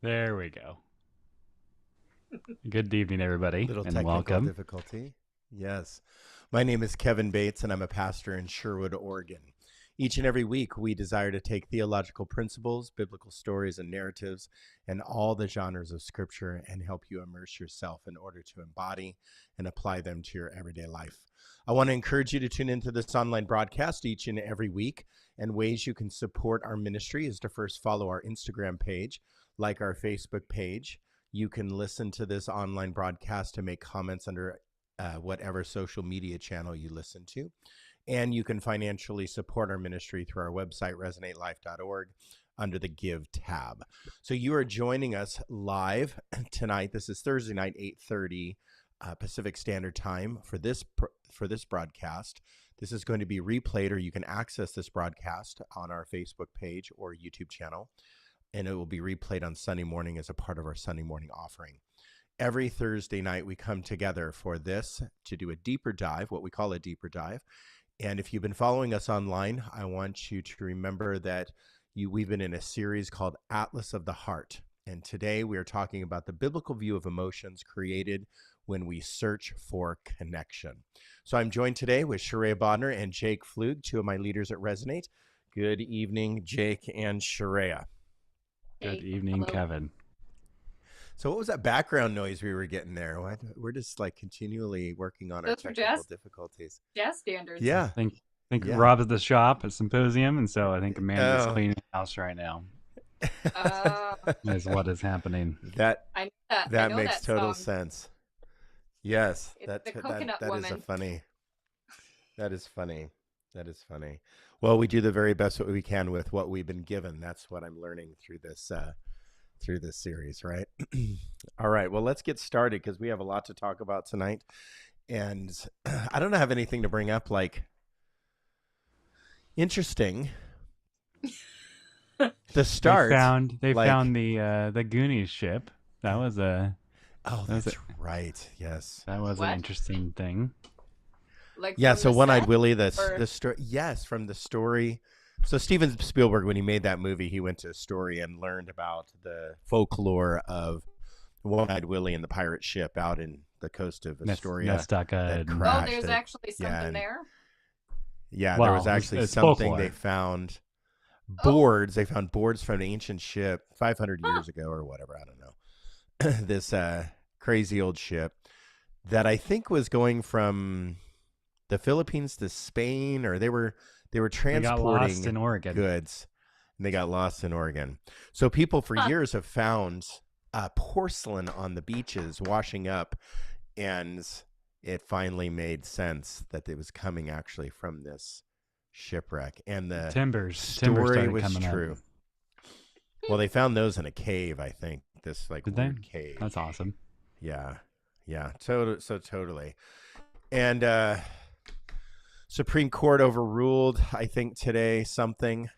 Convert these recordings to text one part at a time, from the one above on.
There we go. Good evening, everybody, Little and technical welcome. difficulty. Yes. My name is Kevin Bates, and I'm a pastor in Sherwood, Oregon. Each and every week, we desire to take theological principles, biblical stories, and narratives, and all the genres of Scripture and help you immerse yourself in order to embody and apply them to your everyday life. I want to encourage you to tune into this online broadcast each and every week. And ways you can support our ministry is to first follow our Instagram page, like our Facebook page. You can listen to this online broadcast and make comments under whatever social media channel you listen to. And you can financially support our ministry through our website, resonatelife.org, under the Give tab. So you are joining us live tonight. This is Thursday night, 8:30 Pacific Standard Time for this broadcast. This is going to be replayed, or you can access this broadcast on our Facebook page or YouTube channel. And it will be replayed on Sunday morning as a part of our Sunday morning offering. Every Thursday night, we come together for this to do a deeper dive, what we call a deeper dive. And if you've been following us online, I want you to remember that we've been in a series called Atlas of the Heart. And today we are talking about the biblical view of emotions created when we search for connection. So I'm joined today with Sheree Bodner and Jake Flug, two of my leaders at Resonate. Good evening, Jake and Sheree. Good evening, Hello. Kevin. So what was that background noise we were getting there? We're just like continually working on our Those were technical difficulties. jazz standards. Yeah. I think Yeah. Rob's at the shop at Symposium, and so I think Amanda's Oh. cleaning the house right now. Uh, Is what is happening. That I know that. I that know makes that total song. sense. Yes, It's that the that Coconut that is a Woman. funny. That is funny. That is funny. Well, we do the very best that we can with what we've been given. That's what I'm learning through this series, right? All right. Well, let's get started because we have a lot to talk about tonight, and I don't have anything to bring up like interesting. The start. They like- found the Goonies ship. That was Oh, That was that's right. Yes. an What? interesting thing. Like Yeah, from so the One-Eyed set? Willie, Or- the story. Yes, from the story. So Steven Spielberg, when he made that movie, he went to Astoria and learned about the folklore of One-Eyed Willie and the pirate ship out in the coast of Astoria. Nestaka. that and- Oh, crashed. there's that- actually something and- there. Yeah, Well, there was actually it's something folklore. they found. Oh. Boards. They found boards from an ancient ship 500 years ago or whatever. I don't know. This crazy old ship that I think was going from the Philippines to Spain, or they were They got transporting lost in Oregon. goods, and they got lost in Oregon. So people for Huh. years have found porcelain on the beaches washing up, and it finally made sense that it was coming actually from this shipwreck. And the Timbers story started was coming true. up. Well, they found those in a cave, I think. This like Did they? weird cave. That's awesome. Yeah. Totally. And Supreme Court overruled, I think today, something.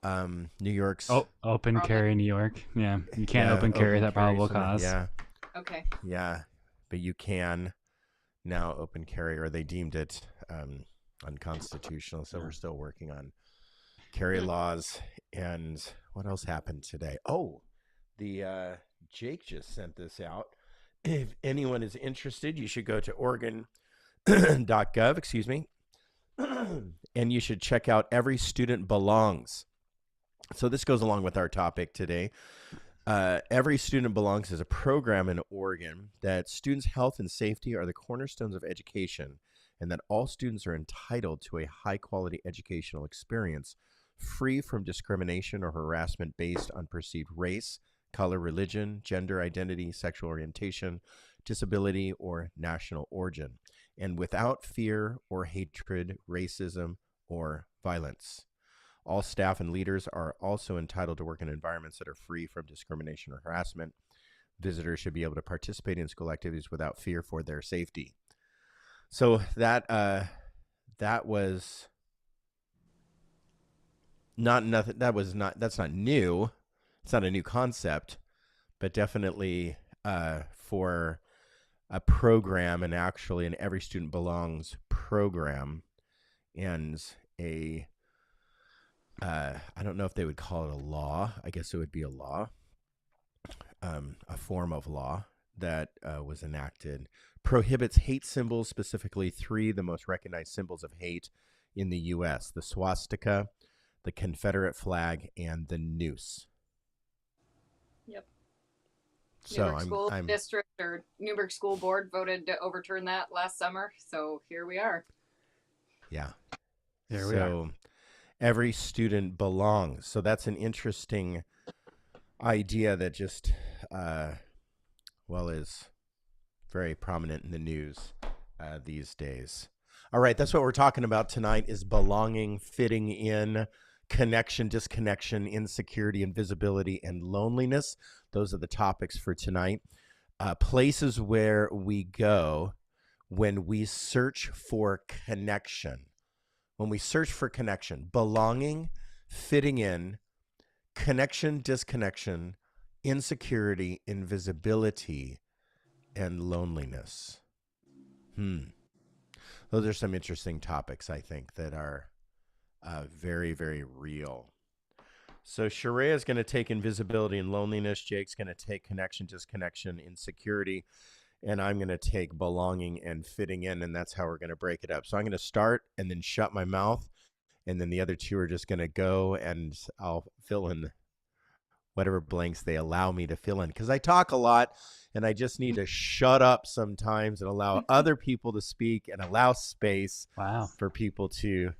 New York's Open Probably. carry New York. Yeah, you can't yeah, open carry that probable something. cause. Okay. Yeah, but you can now open carry, or they deemed it unconstitutional. So Yeah. we're still working on carry laws. And what else happened today? Oh, the Jake just sent this out. If anyone is interested, you should go to Oregon.gov, excuse me, and you should check out Every Student Belongs. So this goes along with our topic today. Every Student Belongs is a program in Oregon that students' health and safety are the cornerstones of education, and that all students are entitled to a high-quality educational experience free from discrimination or harassment based on perceived race, color, religion, gender identity, sexual orientation, disability, or national origin, and without fear or hatred, racism, or violence. All staff and leaders are also entitled to work in environments that are free from discrimination or harassment. Visitors should be able to participate in school activities without fear for their safety. So that was not nothing. That's not new. It's not a new concept, but definitely for a program, and actually an Every Student Belongs program, and a I don't know if they would call it a law. I guess it would be a law. a form of law that was enacted, prohibits hate symbols, specifically three, the most recognized symbols of hate in the U.S., the swastika, the Confederate flag, and the noose. Yep. So Newburgh School District or Newburgh School Board voted to overturn that last summer. So here we are. Yeah. There we are. Every student belongs. So that's an interesting idea that just, is very prominent in the news these days. All right, that's what we're talking about tonight is belonging, fitting in, connection, disconnection, insecurity, invisibility, and loneliness. Those are the topics for tonight. Places where we go when we search for connection. When we search for connection, belonging, fitting in, connection, disconnection, insecurity, invisibility, and loneliness. Those are some interesting topics, I think, that are very, very real. So Sharia is going to take invisibility and loneliness. Jake's going to take connection, disconnection, insecurity. And I'm going to take belonging and fitting in. And that's how we're going to break it up. So I'm going to start and then shut my mouth. And then the other two are just going to go and I'll fill in whatever blanks they allow me to fill in. Because I talk a lot and I just need to shut up sometimes and allow other people to speak and allow space for people to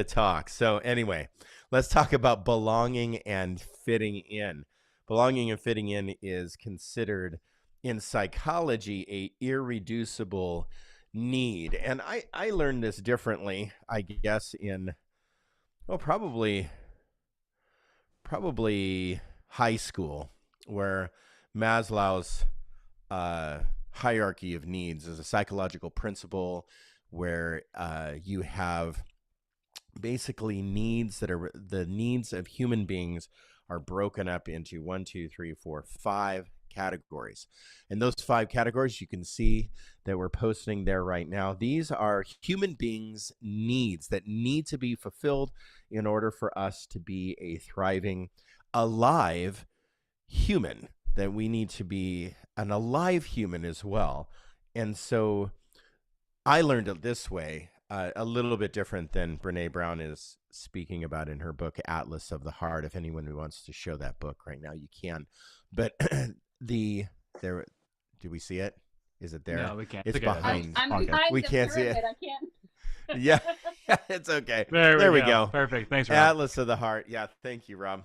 talk. So anyway, let's talk about belonging and fitting in. Belonging and fitting in is considered in psychology a irreducible need. And I learned this differently, I guess, in probably high school, where Maslow's hierarchy of needs is a psychological principle where you have basically needs that are the needs of human beings are broken up into 1, 2, 3, 4, 5 categories. And those 5 categories you can see that we're posting there right now. These are human beings' needs that need to be fulfilled in order for us to be a thriving, alive human, that we need to be an alive human as well. And so I learned it this way, a little bit different than Brene Brown is speaking about in her book, Atlas of the Heart. If anyone wants to show that book right now, you can. But do we see it? Is it there? No, we can't. It's behind. I'm behind we the can't see pyramid. it. I can't. Yeah, it's okay. There we go. Perfect. Thanks, Rob. Atlas of the Heart. Yeah, thank you, Rob.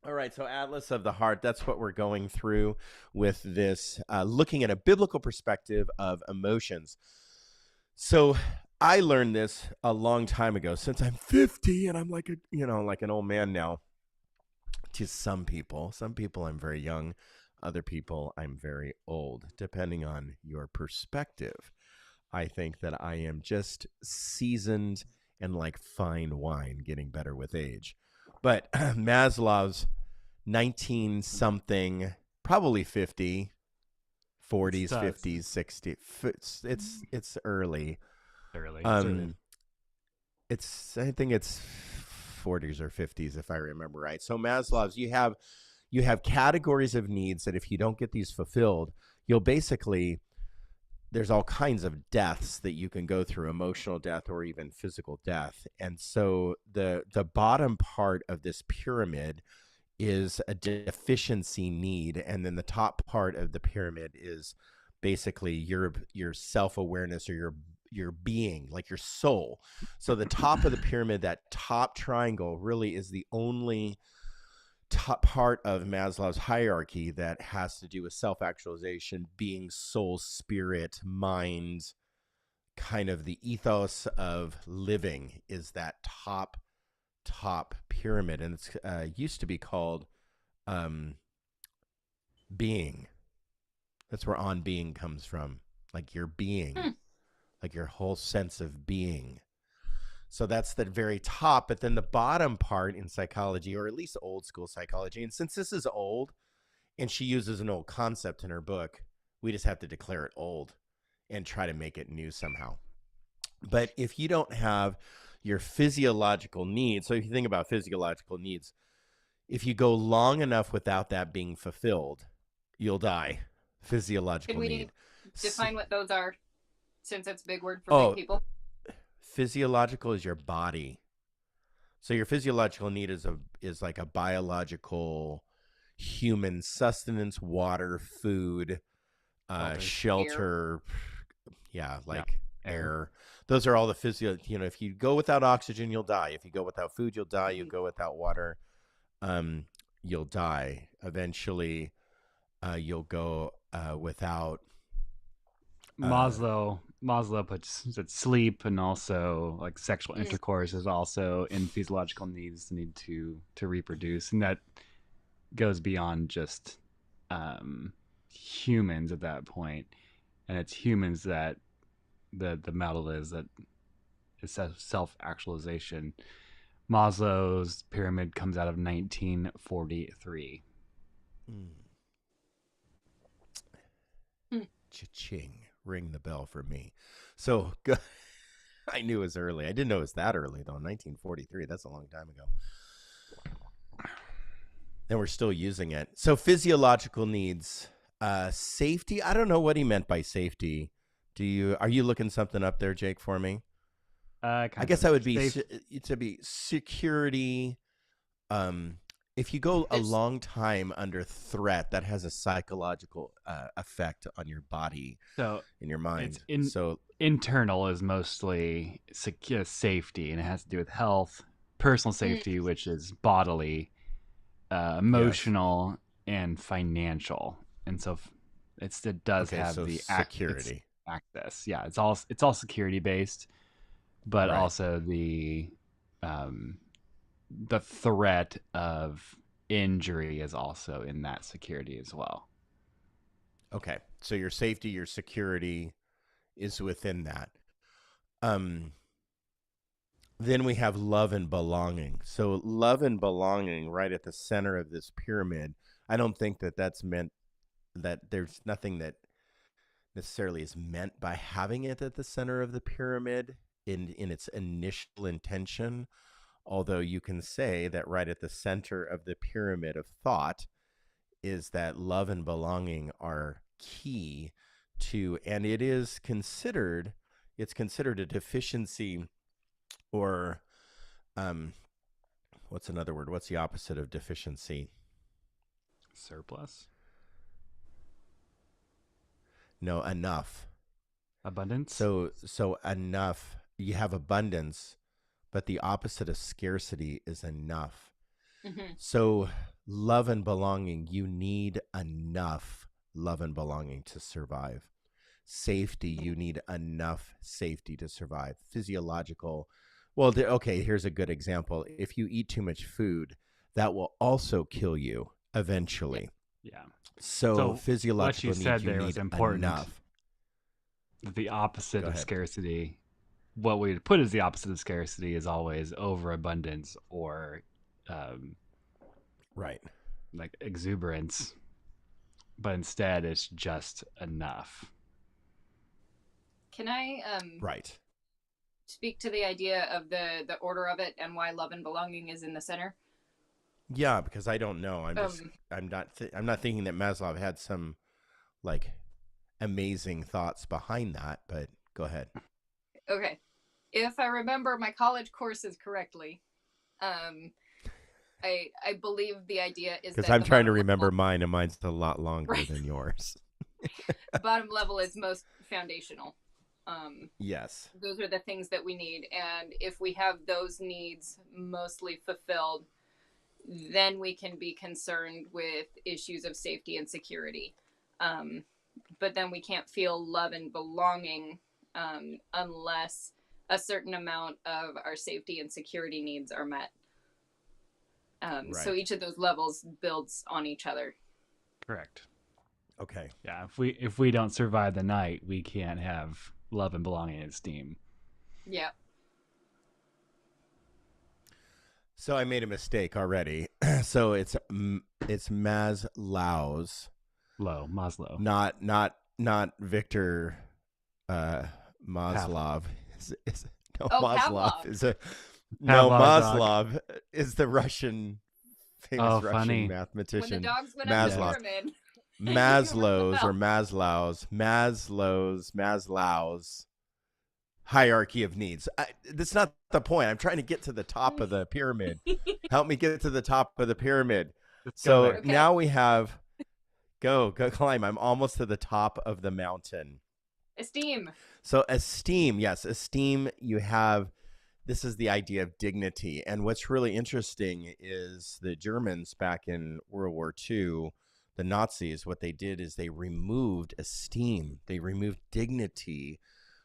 All right, so Atlas of the Heart, that's what we're going through with this, looking at a biblical perspective of emotions. So I learned this a long time ago, since I'm 50 and I'm like an old man now to some people. Some people I'm very young, other people I'm very old, depending on your perspective. I think that I am just seasoned and like fine wine, getting better with age. But Maslow's 19-something, probably 50, 40s, 50s, 60s. It's early. Early. I think it's 40s or 50s if I remember right. So Maslow's, you have categories of needs that if you don't get these fulfilled, you'll basically, there's all kinds of deaths that you can go through, emotional death or even physical death. And so the bottom part of this pyramid is a deficiency need, and then the top part of the pyramid is basically your self-awareness or your being, like your soul. So the top of the pyramid, that top triangle, really is the only top part of Maslow's hierarchy that has to do with self-actualization, being, soul, spirit, mind. Kind of the ethos of living is that top pyramid, and it's used to be called being. That's where on being comes from, like your being, like your whole sense of being. So that's the very top. But then the bottom part in psychology, or at least old school psychology, and since this is old and she uses an old concept in her book, we just have to declare it old and try to make it new somehow. But if you don't have your physiological needs, so if you think about physiological needs, if you go long enough without that being fulfilled, you'll die. Physiological Can we need. define what those are, since it's a big word for Oh, big people? physiological is your body. So your physiological need is like a biological human sustenance, water, food, shelter, air. Those are all the physio. If you go without oxygen, you'll die. If you go without food, you'll die. You go without water, you'll die. Eventually, you'll go without. Maslow puts that sleep and also like sexual intercourse is also in physiological needs, the need to reproduce, and that goes beyond just humans at that point. And it's humans that the model is that it's self-actualization. Maslow's pyramid comes out of 1943. Cha-ching. Ring the bell for me. So I knew it was early. I didn't know it was that early, though. 1943. That's a long time ago. And we're still using it. So physiological needs, safety. I don't know what he meant by safety. Are you looking something up there, Jake, for me? I guess that would be to be security. If you go a long time under threat, that has a psychological effect on your body, and your mind. So internal is mostly safety, and it has to do with health, personal safety, which is bodily, emotional, and financial. And so it does have the security access. Yeah, it's all security based, but also the threat of injury is also in that security as well. Okay. So your safety, your security is within that. Then we have love and belonging. So love and belonging right at the center of this pyramid. I don't think that that's meant that there's nothing that necessarily is meant by having it at the center of the pyramid in its initial intention. Although you can say that right at the center of the pyramid of thought is that love and belonging are key to, and it's considered a deficiency, or what's another word? What's the opposite of deficiency? Surplus? No, enough. Abundance? So enough. You have abundance, but the opposite of scarcity is enough. Mm-hmm. So love and belonging, you need enough love and belonging to survive. Safety, you need enough safety to survive. Physiological, well, okay, here's a good example. If you eat too much food, that will also kill you eventually. Yeah. So physiological what you said needs, you there need was important. Enough. The opposite of scarcity, what we put as the opposite of scarcity is always overabundance or like exuberance, but instead it's just enough. Can I speak to the idea of the order of it and why love and belonging is in the center? Yeah, because I don't know. I'm not thinking that Maslow had some like amazing thoughts behind that, but go ahead. Okay. If I remember my college courses correctly, I believe the idea is because I'm trying to remember mine, and mine's a lot longer than yours. Bottom level is most foundational. Yes. Those are the things that we need. And if we have those needs mostly fulfilled, then we can be concerned with issues of safety and security. But then we can't feel love and belonging unless a certain amount of our safety and security needs are met. So each of those levels builds on each other. Correct. Okay. Yeah, if we don't survive the night, we can't have love and belonging and esteem. Yeah. So I made a mistake already. So it's Maslow's. Maslow. Not Victor Maslov. Maslov is the famous Russian mathematician. When the dogs went up the pyramid. Maslow's hierarchy of needs. That's not the point. I'm trying to get to the top of the pyramid. Help me get to the top of the pyramid. Let's go So there. Okay. now we have go climb. I'm almost to the top of the mountain. Esteem. So esteem, yes, esteem. You have, this is the idea of dignity. And what's really interesting is the Germans back in World War II, the Nazis, what they did is they removed esteem. They removed dignity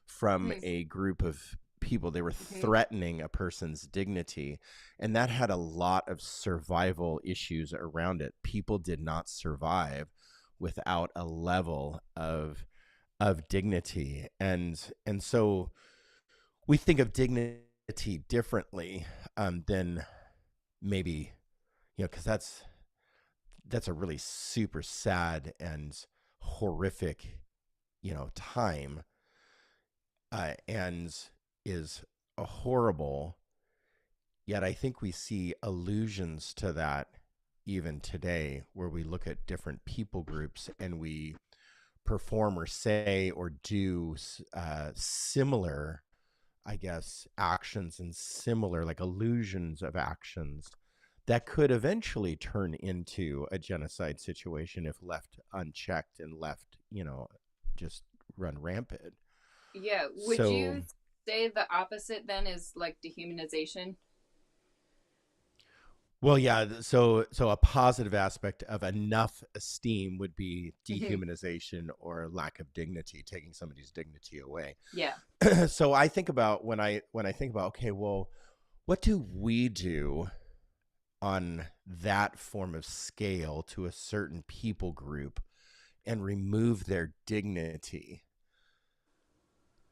from a group of people. They were threatening a person's dignity. And that had a lot of survival issues around it. People did not survive without a level of dignity. And so we think of dignity differently than maybe, because that's a really super sad and horrific, time, and is a horrible. Yet I think we see allusions to that even today, where we look at different people groups and we perform or say or do similar, I guess, actions, and similar like illusions of actions that could eventually turn into a genocide situation if left unchecked and left, just run rampant. Yeah. Would you say the opposite then is like dehumanization? Well, yeah. So a positive aspect of enough esteem would be dehumanization or lack of dignity, taking somebody's dignity away. Yeah. So I think about when I think about, okay, well, what do we do on that form of scale to a certain people group and remove their dignity?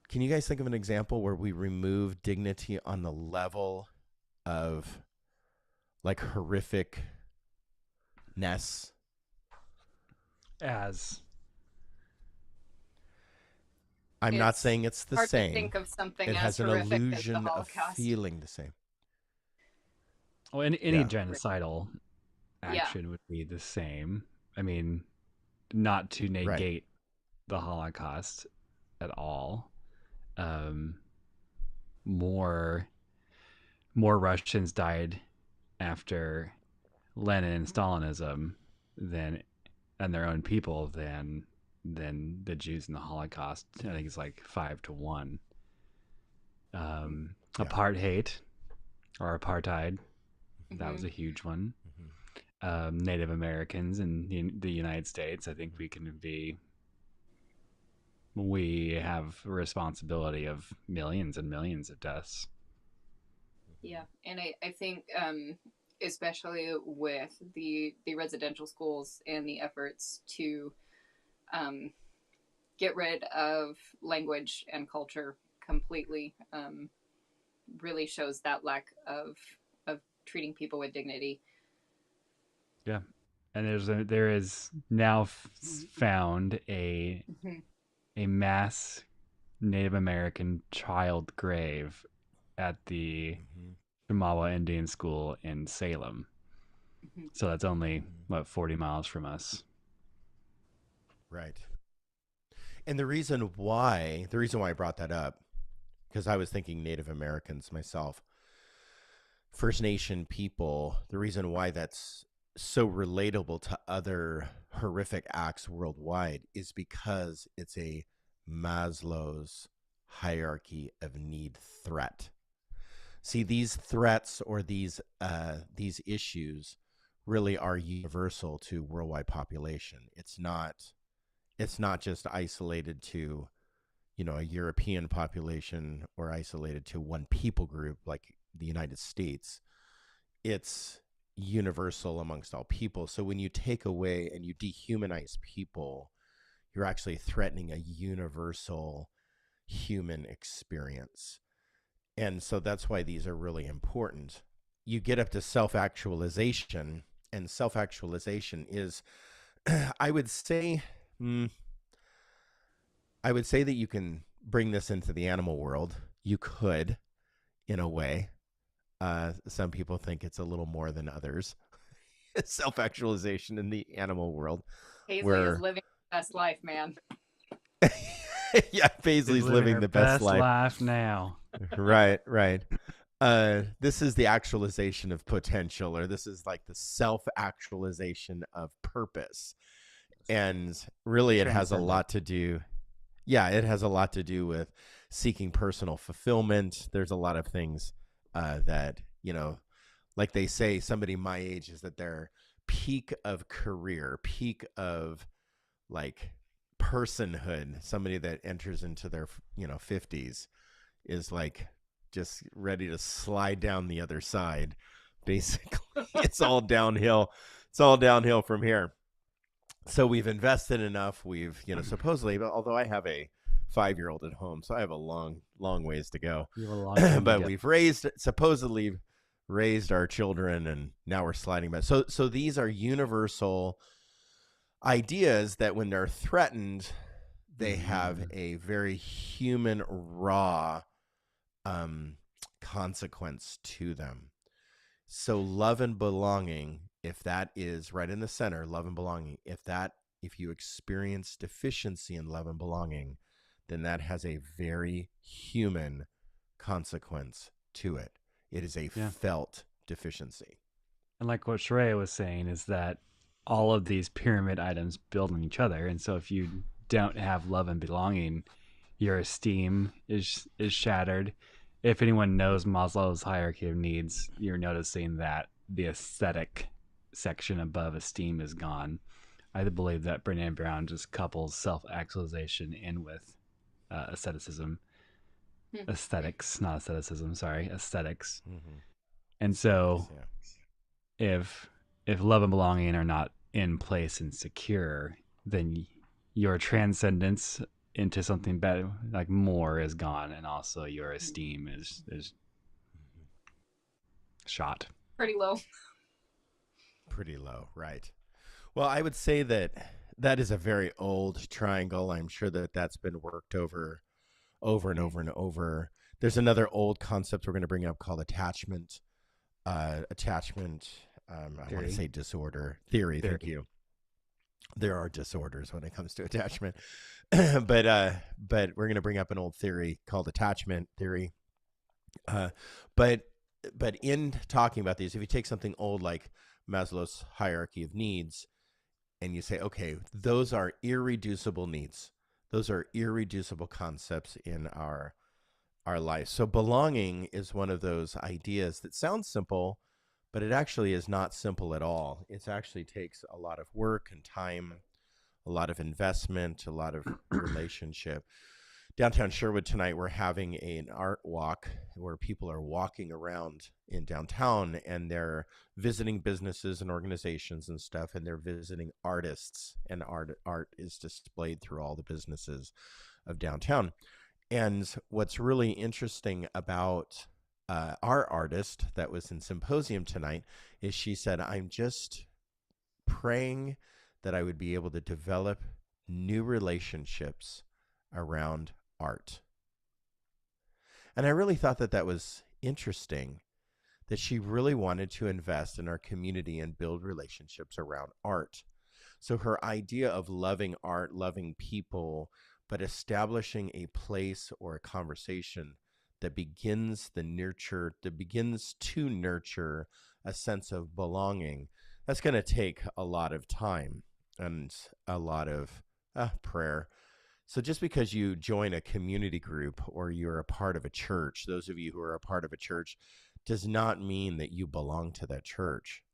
Can you guys think of an example where we remove dignity on the level of like horrificness? I'm not saying it's the hard same. to think of something It as has an horrific as the illusion of Holocaust. feeling the same. Well, any Yeah. genocidal Yeah. action would be the same. I mean, not to negate the Holocaust at all. More Russians died after Lenin and Stalinism and their own people than the Jews in the Holocaust. I think it's like 5-1. Apartheid or apartheid, that was a huge one. Native Americans in the United States, I think we have a responsibility of millions and millions of deaths. Yeah, and I think especially with the residential schools and the efforts to get rid of language and culture completely really shows that lack of treating people with dignity. Yeah, and there is now found a mass Native American child grave at the Chemawa Indian School in Salem. So that's only 40 miles from us. Right. And the reason why I brought that up, because I was thinking Native Americans myself, First Nation people, the reason why that's so relatable to other horrific acts worldwide is because it's a Maslow's hierarchy of need threat. See, these threats or these issues really are universal to worldwide population. It's not just isolated to, a European population or isolated to one people group like the United States. It's universal amongst all people. So when you take away and you dehumanize people, you're actually threatening a universal human experience. And so that's why these are really important. You get up to self-actualization, and self-actualization is, I would say that you can bring this into the animal world. You could, in a way. Some people think it's a little more than others. self-actualization in the animal world. Paisley is living the best life, man. Yeah, Paisley's living her the best life. life now. Right. This is the actualization of potential, or this is like the self-actualization of purpose. And really it has a lot to do. Yeah, it has a lot to do with seeking personal fulfillment. There's a lot of things that, like they say, somebody my age is at their peak of career, peak of like personhood. Somebody that enters into their 50s is like just ready to slide down the other side. Basically, it's all downhill. It's all downhill from here. So we've invested enough. We've, supposedly, although I have a 5-year-old at home, so I have a long ways to go. But we've supposedly raised our children, and now we're sliding back. So these are universal ideas that when they're threatened, they have a very human, raw consequence to them. So love and belonging, if that is right in the center, love and belonging, if you experience deficiency in love and belonging, then that has a very human consequence to it. It is a felt deficiency. And like what Shrey was saying is that all of these pyramid items build on each other. And so if you don't have love and belonging, your esteem is shattered. If anyone knows Maslow's hierarchy of needs, you're noticing that the aesthetic section above esteem is gone. I believe that Brené Brown just couples self-actualization in with asceticism. Aesthetics, not asceticism, sorry, aesthetics. Mm-hmm. And so if love and belonging are not in place and secure, then your transcendence into something better, like more, is gone, and also your esteem is shot. Pretty low, right? Well, I would say that is a very old triangle. I'm sure that that's been worked over and over and over. There's another old concept we're going to bring up called attachment. I want to say disorder theory. Thank you. There are disorders when it comes to attachment, but we're going to bring up an old theory called attachment theory. But in talking about these, if you take something old like Maslow's hierarchy of needs, and you say, okay, those are irreducible needs. Those are irreducible concepts in our life. So belonging is one of those ideas that sounds simple, but it actually is not simple at all. It actually takes a lot of work and time, a lot of investment, a lot of relationship. Downtown Sherwood tonight, we're having an art walk where people are walking around in downtown, and they're visiting businesses and organizations and stuff, and they're visiting artists, and art is displayed through all the businesses of downtown. And what's really interesting about our artist that was in Symposium tonight is she said, I'm just praying that I would be able to develop new relationships around art. And I really thought that was interesting, that she really wanted to invest in our community and build relationships around art. So her idea of loving art, loving people, but establishing a place or a conversation that begins to nurture a sense of belonging, that's going to take a lot of time and a lot of prayer. So just because you join a community group or you're a part of a church, those of you who are a part of a church, does not mean that you belong to that church.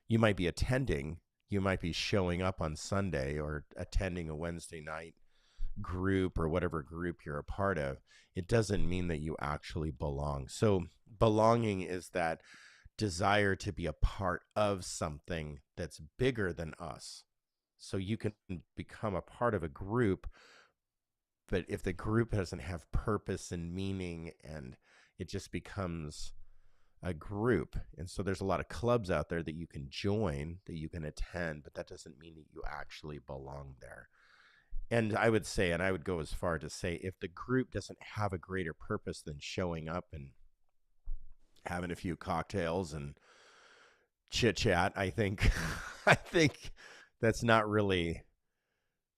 You might be attending, you might be showing up on Sunday or attending a Wednesday night group or whatever group you're a part of. It doesn't mean that you actually belong. So belonging is that desire to be a part of something that's bigger than us. So you can become a part of a group, but if the group doesn't have purpose and meaning, and it just becomes a group. And so there's a lot of clubs out there that you can join, that you can attend, but that doesn't mean that you actually belong there. And I would say, and I would go as far to say, if the group doesn't have a greater purpose than showing up and having a few cocktails and chit chat. I think, I think that's not really,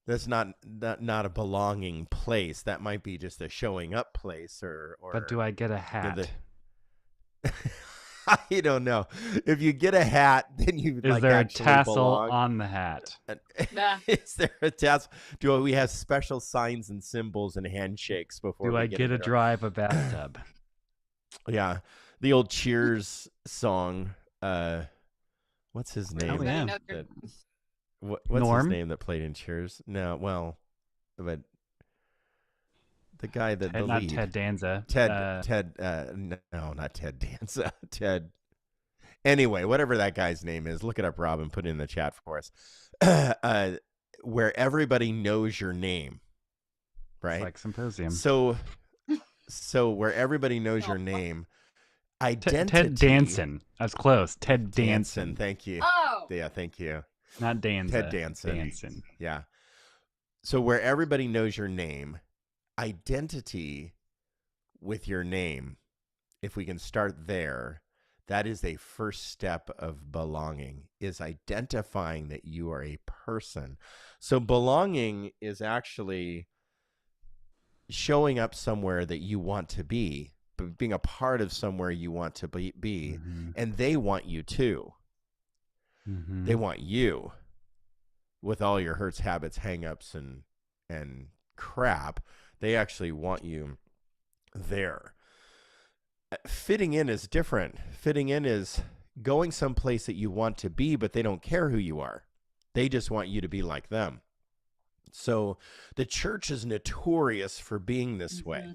that's not a belonging place. That might be just a showing up place, But do I get a hat? I don't know. If you get a hat, then you Is like there a actually tassel belong. on the hat? Nah. Is there a tassel? Do we have special signs and symbols and handshakes before Do we I get get in to there? drive a bathtub? Yeah, the old Cheers song. What's his name? Oh, yeah. That, what's Norm? his name that played in Cheers? No, well, but the guy that the Not lead. Ted Danza. Ted. No, not Ted Danza. Ted. Anyway, whatever that guy's name is, look it up, Rob, and put it in the chat for us. Where everybody knows your name, right? It's like Symposium. So where everybody knows your name, identity. Ted Danson. That's close. Ted Danson. Thank you. Oh, Yeah, thank you. Not Danza. Ted Danson. Danson. Yeah. So where everybody knows your name, identity with your name, if we can start there, that is a first step of belonging, is identifying that you are a person. So belonging is actually showing up somewhere that you want to be, but being a part of somewhere you want to be, Mm-hmm. and they want you too. Mm-hmm. They want you with all your hurts, habits, hangups, and crap. They actually want you there. Fitting in is different. Fitting in is going someplace that you want to be, but they don't care who you are. They just want you to be like them. So the church is notorious for being this way,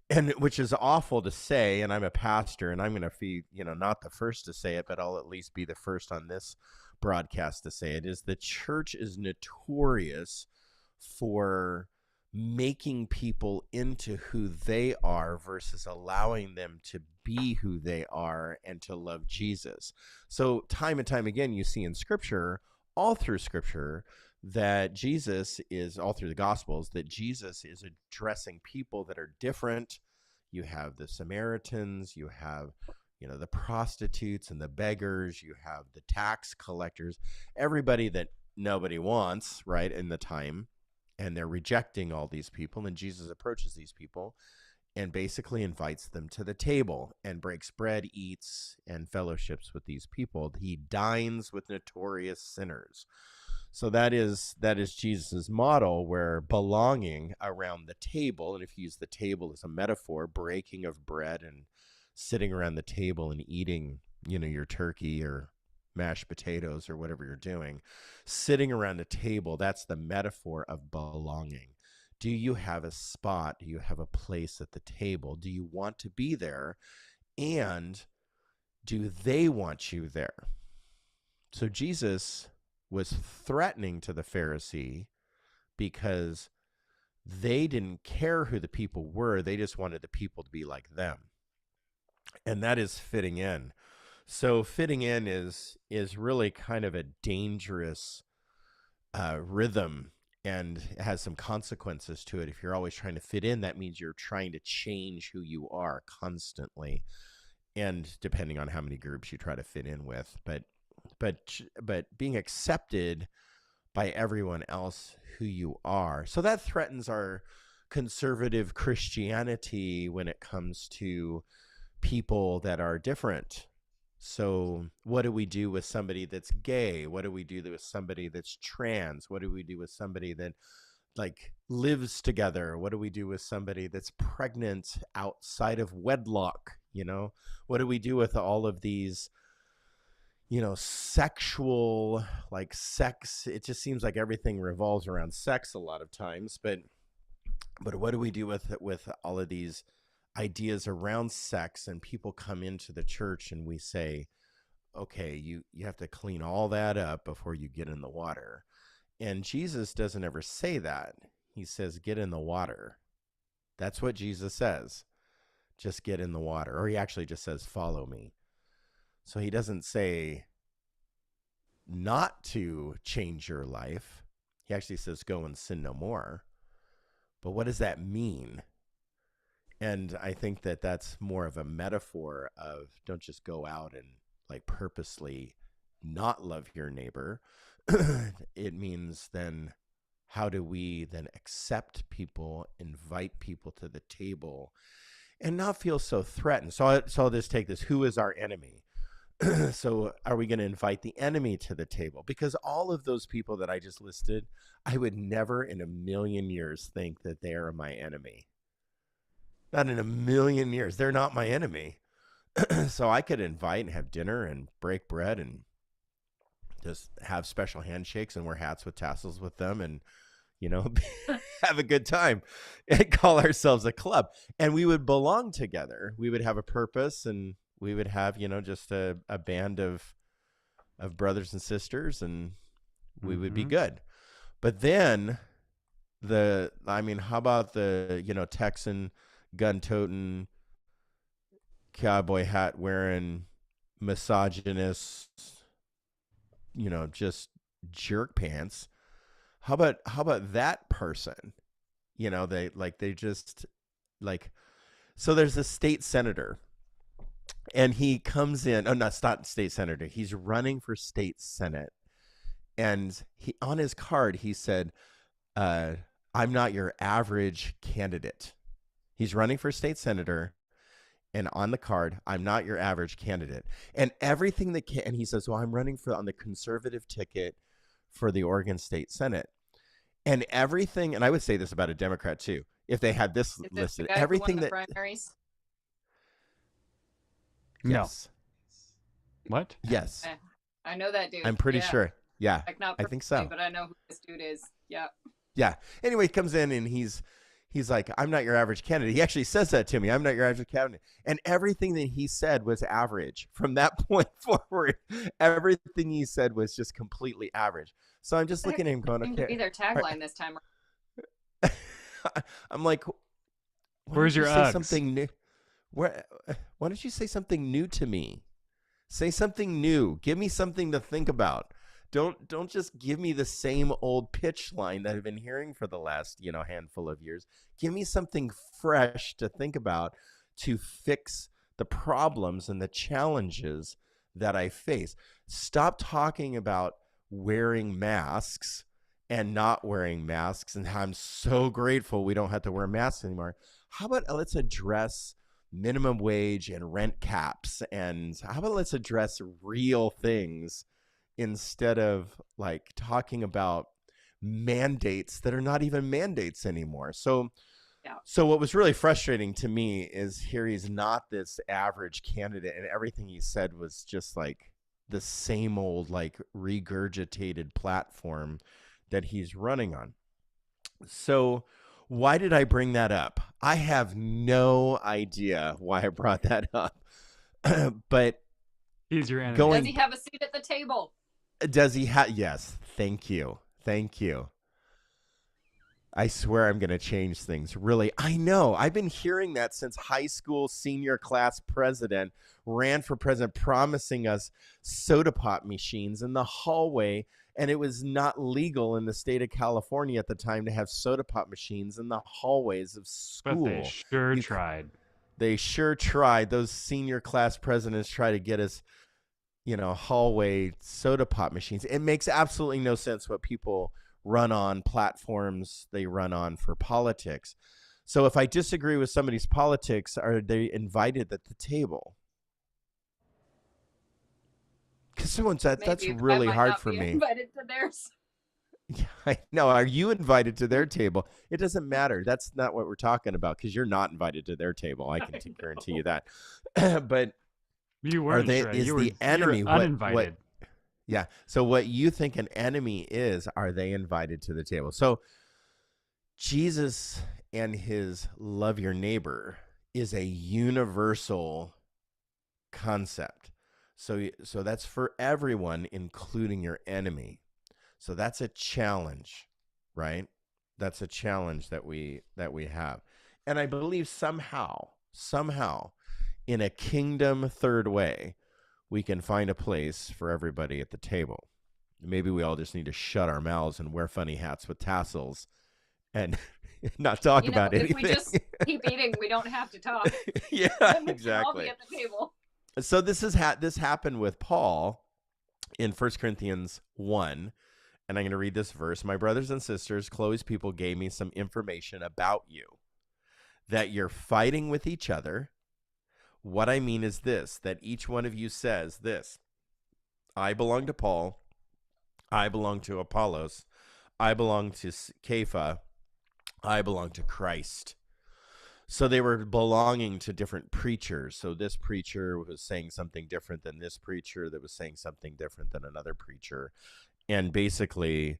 and which is awful to say. And I'm a pastor, and I'm going to be, not the first to say it, but I'll at least be the first on this broadcast to say it, is the church is notorious for making people into who they are versus allowing them to be who they are and to love Jesus. So time and time again, you see in Scripture, all through Scripture, that Jesus is, all through the Gospels, that Jesus is addressing people that are different. You have the Samaritans, you have, the prostitutes and the beggars, you have the tax collectors, everybody that nobody wants, right, in the time. And they're rejecting all these people. And Jesus approaches these people and basically invites them to the table and breaks bread, eats, and fellowships with these people. He dines with notorious sinners. So that is Jesus's model, where belonging around the table, and if you use the table as a metaphor, breaking of bread and sitting around the table and eating, your turkey or mashed potatoes or whatever you're doing, sitting around a table, that's the metaphor of belonging. Do you have a spot? Do you have a place at the table? Do you want to be there? And do they want you there? So Jesus was threatening to the Pharisee because they didn't care who the people were. They just wanted the people to be like them. And that is fitting in. So fitting in is really kind of a dangerous rhythm, and has some consequences to it. If you're always trying to fit in, that means you're trying to change who you are constantly, and depending on how many groups you try to fit in with. But being accepted by everyone else who you are. So that threatens our conservative Christianity when it comes to people that are different. So what do we do with somebody that's gay? What do we do with somebody that's trans? What do we do with somebody that lives together? What do we do with somebody that's pregnant outside of wedlock? What do we do with all of these, sexual, sex? It just seems like everything revolves around sex a lot of times, but what do we do with all of these ideas around sex? And people come into the church and we say, okay, you have to clean all that up before you get in the water. And Jesus doesn't ever say that. He says, get in the water. That's what Jesus says. Just get in the water. Or he actually just says, follow me. So he doesn't say not to change your life. He actually says, go and sin no more. But what does that mean? And I think that that's more of a metaphor of, don't just go out and purposely not love your neighbor, it means then how do we then accept people, invite people to the table, and not feel so threatened? So I'll just take this. Who is our enemy? So are we going to invite the enemy to the table? Because all of those people that I just listed, I would never in a million years think that they are my enemy. Not in a million years. They're not my enemy. So I could invite and have dinner and break bread and just have special handshakes and wear hats with tassels with them and, have a good time and call ourselves a club. And we would belong together. We would have a purpose, and we would have, just a band of brothers and sisters, and we would be good. But then how about the, Texan gun-toting, cowboy hat wearing, misogynist, just jerk pants? How about that person? So there's a state senator, and he comes in. Oh, not state senator. He's running for state senate, and he on his card he said, "I'm not your average candidate." He's running for state senator, and on the card, "I'm not your average candidate." And everything and he says, "Well, I'm running on the conservative ticket for the Oregon State Senate." And everything, and I would say this about a Democrat too, if they had this listed, everything that primaries. Yes. No. What? Yes. I know that dude. I'm pretty sure. Yeah. Like not I think so. But I know who this dude is. Yeah. Yeah. Anyway, he comes in and he's like, "I'm not your average candidate." He actually says that to me. "I'm not your average candidate." And everything that he said was average. From that point forward, everything he said was just completely average. So I'm just looking at him going, "Okay." To be their tagline this time. I'm like, "Where's your Uggs?" Something new? Why don't you say something new to me? Say something new. Give me something to think about. Don't just give me the same old pitch line that I've been hearing for the last, handful of years. Give me something fresh to think about to fix the problems and the challenges that I face. Stop talking about wearing masks and not wearing masks and how I'm so grateful we don't have to wear masks anymore. How about let's address minimum wage and rent caps, and how about let's address real things instead of like talking about mandates that are not even mandates anymore. So what was really frustrating to me is here he's not this average candidate, and everything he said was just like the same old like regurgitated platform that he's running on. So why did I bring that up? I have no idea why I brought that up. But he's your enemy. Does he have a seat at the table? Does he have? Yes. Thank you. I swear I'm going to change things. Really, I know. I've been hearing that since high school senior class president ran for president, promising us soda pop machines in the hallway. And it was not legal in the state of California at the time to have soda pop machines in the hallways of school. But they sure tried. They sure tried. Those senior class presidents try to get us, hallway soda pop machines. It makes absolutely no sense what people run on platforms they run on for politics. So if I disagree with somebody's politics, are they invited at the table? Because someone said that's really hard for me. Invited to theirs. Yeah, I know. Are you invited to their table? It doesn't matter. That's not what we're talking about, because you're not invited to their table. I can guarantee you that. But you weren't. Is the enemy uninvited? Yeah. So what you think an enemy is, are they invited to the table? So Jesus and his love your neighbor is a universal concept. So that's for everyone, including your enemy. So that's a challenge, right? That's a challenge that we have. And I believe somehow, in a kingdom third way, we can find a place for everybody at the table. Maybe we all just need to shut our mouths and wear funny hats with tassels and not talk about anything. If we just keep eating, we don't have to talk. Yeah, then we exactly. can all be at the table. So this happened with Paul in 1 Corinthians 1, and I'm going to read this verse. My brothers and sisters, Chloe's people gave me some information about you, that you're fighting with each other. What I mean is this, that each one of you says this: I belong to Paul, I belong to Apollos, I belong to Kepha, I belong to Christ. So they were belonging to different preachers. So this preacher was saying something different than this preacher that was saying something different than another preacher. And basically,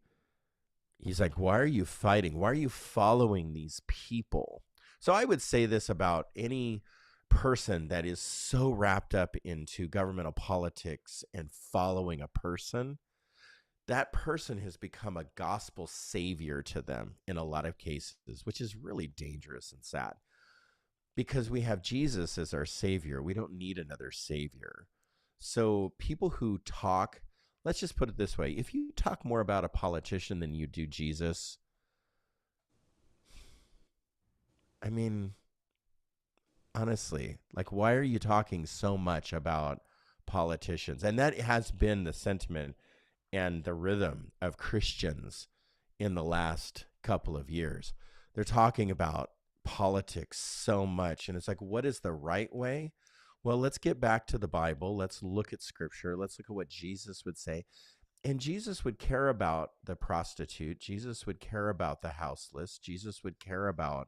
he's like, why are you fighting? Why are you following these people? So I would say this about any person that is so wrapped up into governmental politics and following a person. That person has become a gospel savior to them in a lot of cases, which is really dangerous and sad, because we have Jesus as our savior. We don't need another savior. So people who talk, let's just put it this way. If you talk more about a politician than you do Jesus, I mean, honestly, like, why are you talking so much about politicians? And that has been the sentiment and the rhythm of Christians in the last couple of years. They're talking about politics so much. And it's like, what is the right way? Well, let's get back to the Bible. Let's look at scripture. Let's look at what Jesus would say. And Jesus would care about the prostitute. Jesus would care about the houseless. Jesus would care about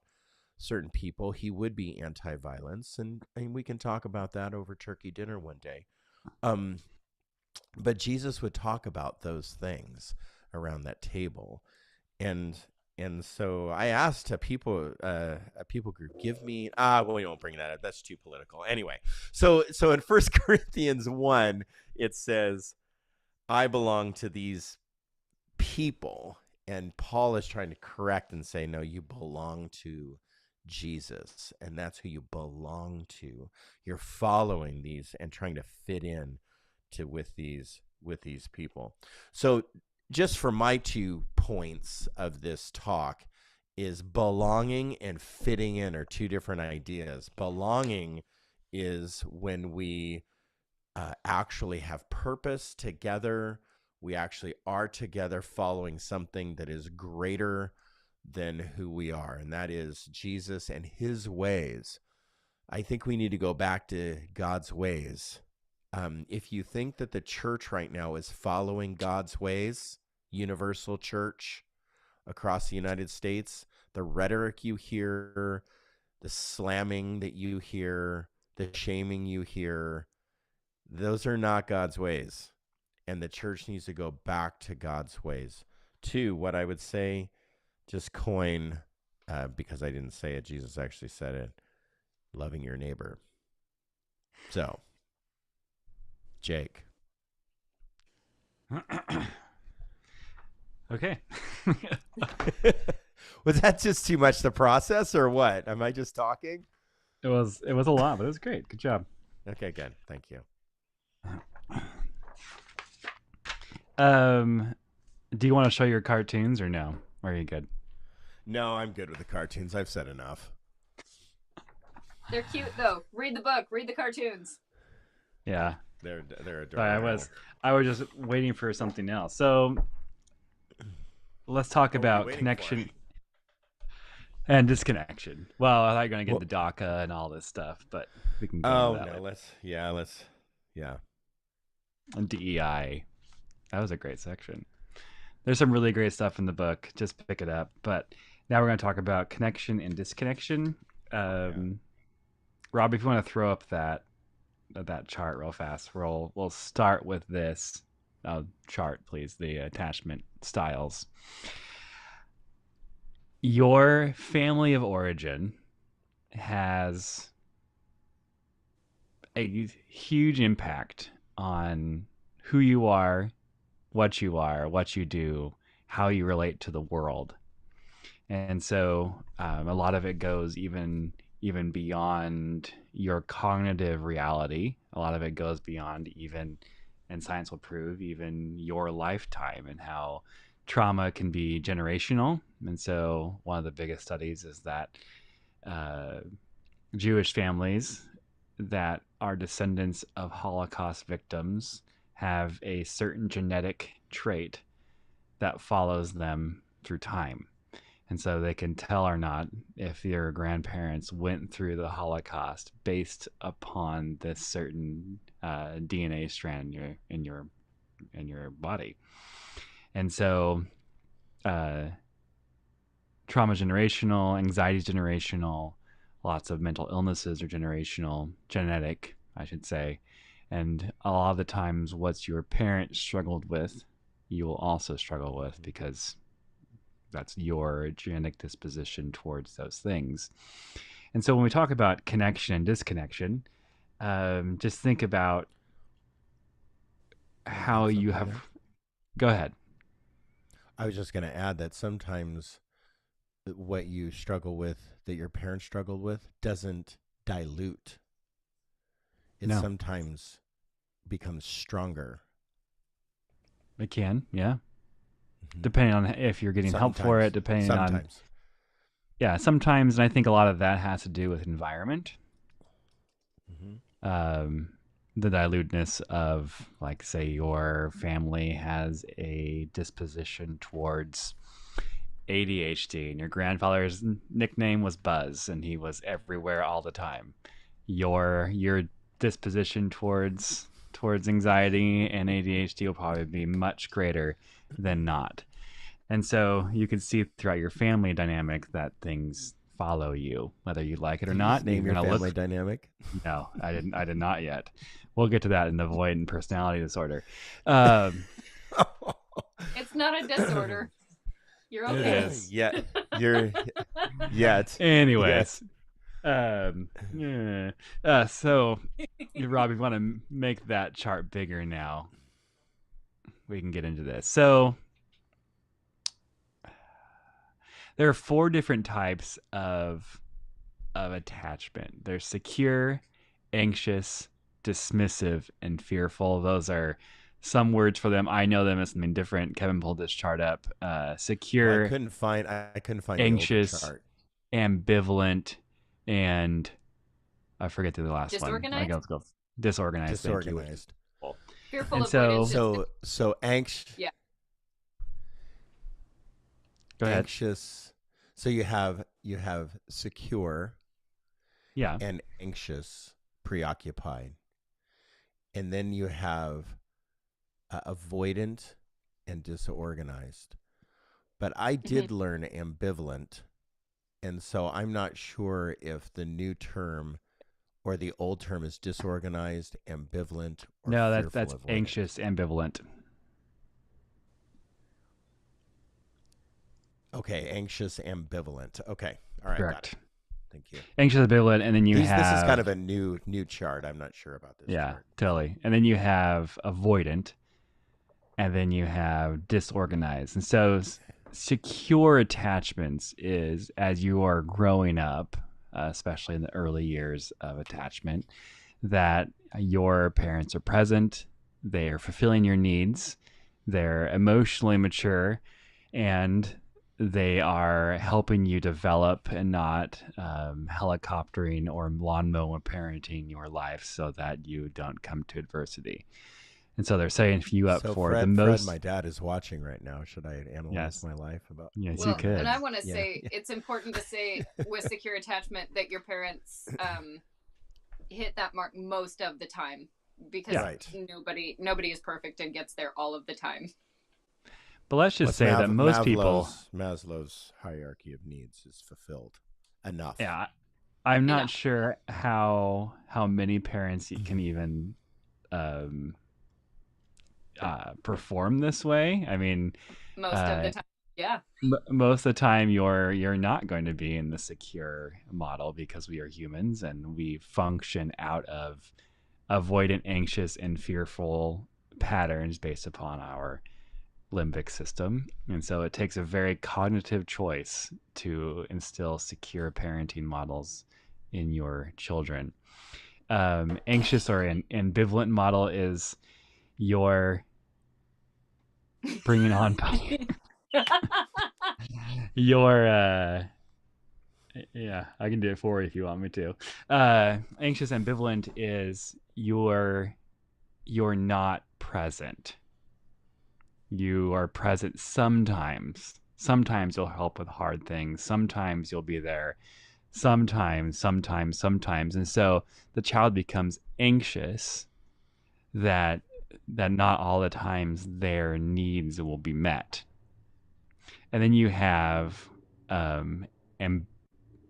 certain people. He would be anti-violence. And we can talk about that over turkey dinner one day. But Jesus would talk about those things around that table. And so I asked a people group, give me, we won't bring that up. That's too political. Anyway, so in 1 Corinthians 1, it says, I belong to these people. And Paul is trying to correct and say, no, you belong to Jesus. And that's who you belong to. You're following these and trying to fit in with these people. So just for my 2 points of this talk is belonging and fitting in are 2 different ideas. Belonging is when we actually have purpose together. We actually are together following something that is greater than who we are, and that is Jesus and his ways. I think we need to go back to God's ways. If you think that the church right now is following God's ways, universal church across the United States, the rhetoric you hear, the slamming that you hear, the shaming you hear, those are not God's ways. And the church needs to go back to God's ways. 2, what I would say, just coin, because I didn't say it, Jesus actually said it, loving your neighbor. So, Jake. Okay. Was that just too much to process or what? Am I just talking? It was a lot, but it was great. Good job. Okay, good. Thank you. Do you want to show your cartoons or no? Or are you good? No, I'm good with the cartoons. I've said enough. They're cute though. Read the book. Read the cartoons. Yeah. They're adorable. Sorry, I was just waiting for something else. So let's talk about connection and disconnection. Well, I thought you were going to get the DACA and all this stuff, but we can go into that. Let's. And DEI. That was a great section. There's some really great stuff in the book. Just pick it up. But now we're going to talk about connection and disconnection. Rob, if you want to throw up that chart real fast, we'll start with this chart, please. The attachment styles. Your family of origin has a huge impact on who you are, what you do, how you relate to the world. And so a lot of it goes even beyond your cognitive reality. A lot of it goes beyond even, and science will prove, even your lifetime, and how trauma can be generational. And so one of the biggest studies is that Jewish families that are descendants of Holocaust victims have a certain genetic trait that follows them through time. And so they can tell or not if your grandparents went through the Holocaust based upon this certain DNA strand in your body. And so trauma generational, anxiety is generational, lots of mental illnesses are generational, genetic, I should say. And a lot of the times what your parents struggled with, you will also struggle with, because that's your genetic disposition towards those things. And so when we talk about connection and disconnection, just think about how you have. There? Go ahead. I was just going to add that sometimes what you struggle with, that your parents struggled with, doesn't dilute. It No. sometimes becomes stronger. It can, yeah. Mhm. Depending on if you're getting help for it, depending on. Sometimes. Yeah, sometimes, and I think a lot of that has to do with environment. Mm-hmm. The diluteness of, like, say your family has a disposition towards ADHD and your grandfather's nickname was Buzz and he was everywhere all the time. Your disposition towards anxiety and ADHD will probably be much greater than not. And so you can see throughout your family dynamic that things follow you, whether you like it or Did you not. just name You're your gonna family look. dynamic? No, I didn't. I did not yet. We'll get to that in the avoidant personality disorder. Um, It's not a disorder. You're It okay. is. Yeah, you're yet. anyways, so Rob, if you want to make that chart bigger now, we can get into this. So there are 4 different types of attachment. There's secure, anxious, dismissive, and fearful. Those are some words for them. I know them as something different. Kevin pulled this chart up. Secure, I couldn't find anxious, the older chart. ambivalent, and I forget the last Disorganized? one. Let's go. Disorganized. thank you. Disorganized. Fearful And avoidance. So anxious. Yeah. Go ahead. Anxious. So you have secure Yeah. and anxious, preoccupied, and then you have avoidant and disorganized. But I did learn ambivalent, and so I'm not sure if the new term or the old term is disorganized, ambivalent, or No, fearful that's avoidant. anxious, ambivalent. Okay, anxious, ambivalent. Okay, all right, Correct. got it. Thank you. Anxious, ambivalent, and then you have. This is kind of a new chart. I'm not sure about this. Yeah, chart. totally. And then you have avoidant, and then you have disorganized. And so secure attachments is as you are growing up, especially in the early years of attachment, that your parents are present, they are fulfilling your needs, they're emotionally mature, and they are helping you develop and not helicoptering or lawnmower parenting your life so that you don't come to adversity. And so they're setting you up So for Fred, the most. Fred, my dad is watching right now. Should I analyze Yes. my life about? Yes, Well, you could. and I want to Yeah. say it's important to say with secure attachment that your parents hit that mark most of the time, because Yeah. Right. nobody is perfect and gets there all of the time. But let's just What's say that most people. Maslow's hierarchy of needs is fulfilled enough. Yeah, I'm not Enough. sure how many parents can even perform this way. I mean, Most of the time. Yeah. most of the time you're not going to be in the secure model, because we are humans and we function out of avoidant, anxious, and fearful patterns based upon our limbic system. And so it takes a very cognitive choice to instill secure parenting models in your children. Anxious or an ambivalent model is your bringing on your yeah, I can do it for you if you want me to. Anxious ambivalent is you're not present. You are present sometimes. Sometimes you'll help with hard things. Sometimes you'll be there. Sometimes. And so the child becomes anxious that not all the times their needs will be met. And then you have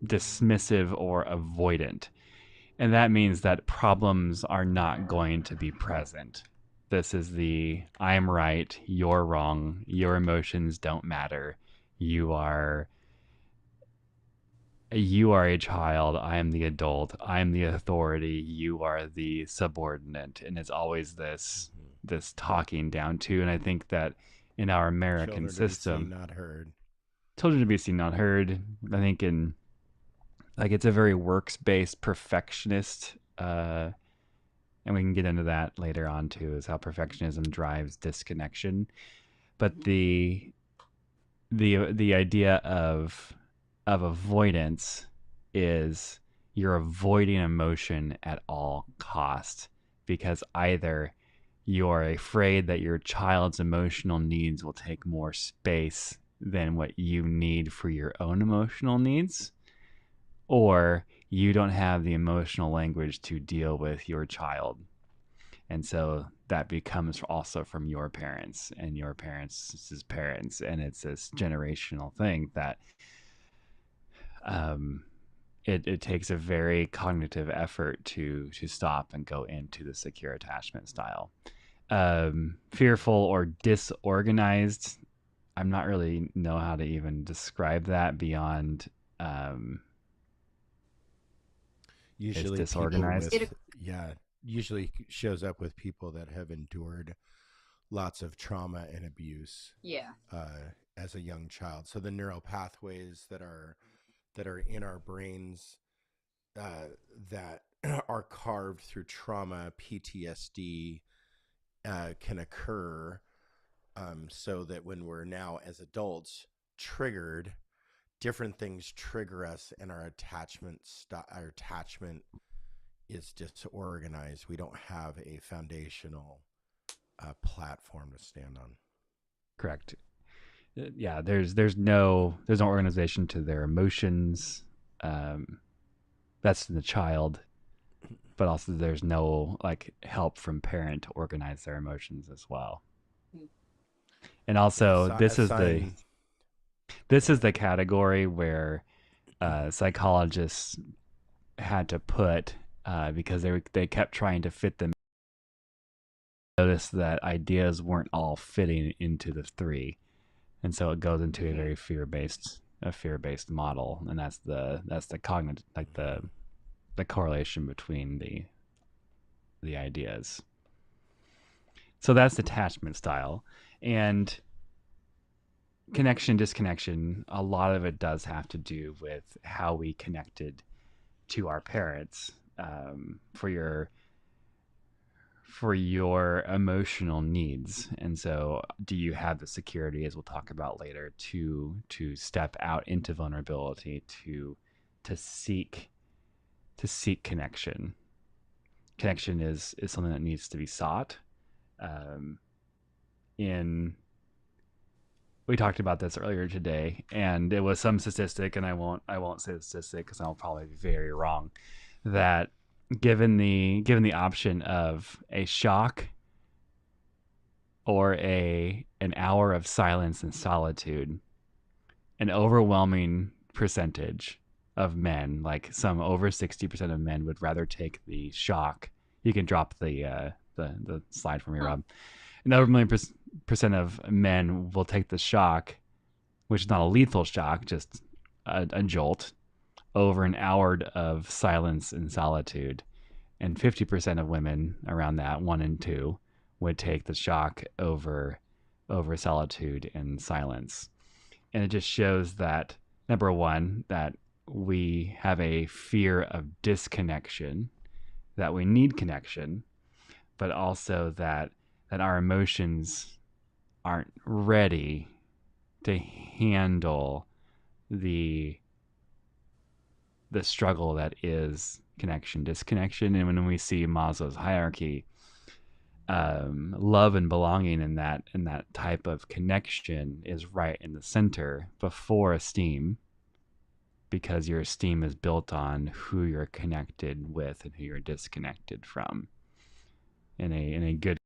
dismissive or avoidant. And that means that problems are not going to be present. This is the I'm right, you're wrong, your emotions don't matter. You are a child, I am the adult, I am the authority, you are the subordinate. And it's always this talking down to. And I think that in our American system, to be seen, not heard. Children to be seen, not heard. I think in like it's a very works-based perfectionist, and we can get into that later on too, is how perfectionism drives disconnection. But the idea of avoidance is you're avoiding emotion at all cost, because either you're afraid that your child's emotional needs will take more space than what you need for your own emotional needs, or you don't have the emotional language to deal with your child. And so that becomes also from your parents and your parents' parents. And it's this generational thing that it takes a very cognitive effort to stop and go into the secure attachment style. Fearful or disorganized, I'm not really know how to even describe that beyond Usually disorganized. Usually shows up with people that have endured lots of trauma and abuse as a young child. So the neural pathways that are in our brains that are carved through trauma, PTSD, can occur, so that when we're now as adults triggered, different things trigger us, and our attachment is disorganized. We don't have a foundational platform to stand on. Correct. Yeah, there's no organization to their emotions. That's the child, but also there's no like help from parent to organize their emotions as well. And also, this is the category where psychologists had to put because they kept trying to fit them. Notice that ideas weren't all fitting into the three, and so it goes into a very fear-based model, and that's the cognitive, like the correlation between the ideas. So that's attachment style. And connection, disconnection, a lot of it does have to do with how we connected to our parents for your emotional needs. And so do you have the security, as we'll talk about later, to step out into vulnerability, to seek connection. Connection is something that needs to be sought. We talked about this earlier today, and it was some statistic, and I won't say the statistic because I'll probably be very wrong, that given the option of a shock or an hour of silence and solitude, an overwhelming percentage of men, like some over 60% of men, would rather take the shock. You can drop the slide for me, Rob. An overwhelming percent of men will take the shock, which is not a lethal shock, just a jolt, over an hour of silence and solitude. And 50% of women, around that, 1 and 2, would take the shock over solitude and silence. And it just shows that, number one, that we have a fear of disconnection, that we need connection, but also that our emotions aren't ready to handle the struggle that is connection, disconnection. And when we see Maslow's hierarchy, love and belonging in that type of connection is right in the center before esteem, because your esteem is built on who you're connected with and who you're disconnected from in a good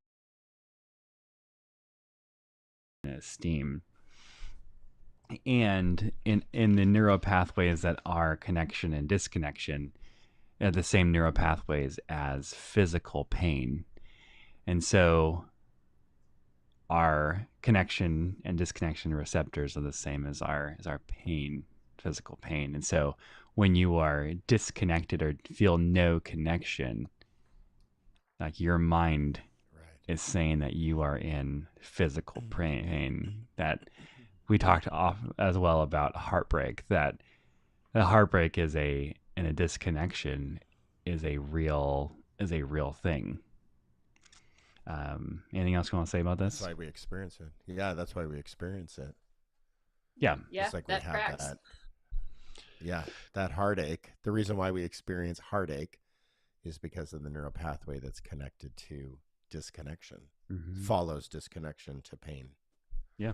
esteem. And in the neural pathways that are connection and disconnection, the same neural pathways as physical pain. And so our connection and disconnection receptors are the same as our pain, physical pain. And so when you are disconnected or feel no connection, like your mind is saying that you are in physical pain. That we talked off as well about heartbreak, that the heartbreak is a disconnection is a real thing. Anything else you want to say about this? That's why we experience it. Yeah, that's why we experience it. Yeah. Yeah, Just like that we have tracks. that. Yeah, that heartache. The reason why we experience heartache is because of the neural pathway that's connected to disconnection. Mm-hmm. Follows disconnection to pain. Yeah.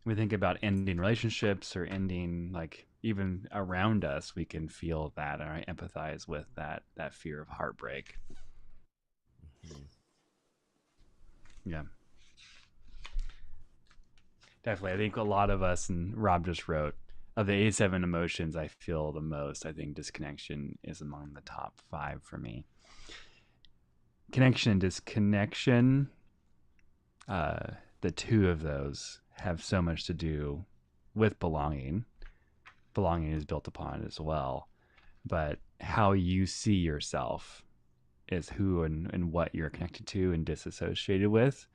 We think about ending relationships or ending, like, even around us, we can feel that or empathize with that fear of heartbreak. Mm-hmm. Yeah. Definitely. I think a lot of us, and Rob just wrote, of the 87 emotions I feel the most, I think disconnection is among the top 5 for me. Connection and disconnection, the two of those have so much to do with belonging. Belonging is built upon it as well. But how you see yourself is who and what you're connected to and disassociated with,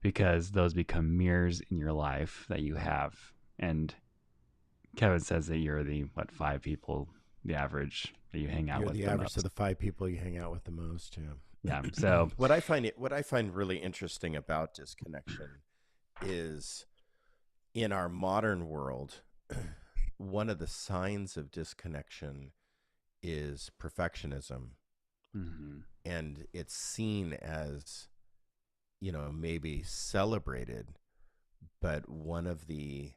because those become mirrors in your life that you have. And Kevin says that you're the 5 people, the average that you hang out with. You're the average of the 5 people you hang out with the most. Yeah. Yeah. So what I find really interesting about disconnection is, in our modern world, one of the signs of disconnection is perfectionism. Mm-hmm. And it's seen as, maybe celebrated, but one of the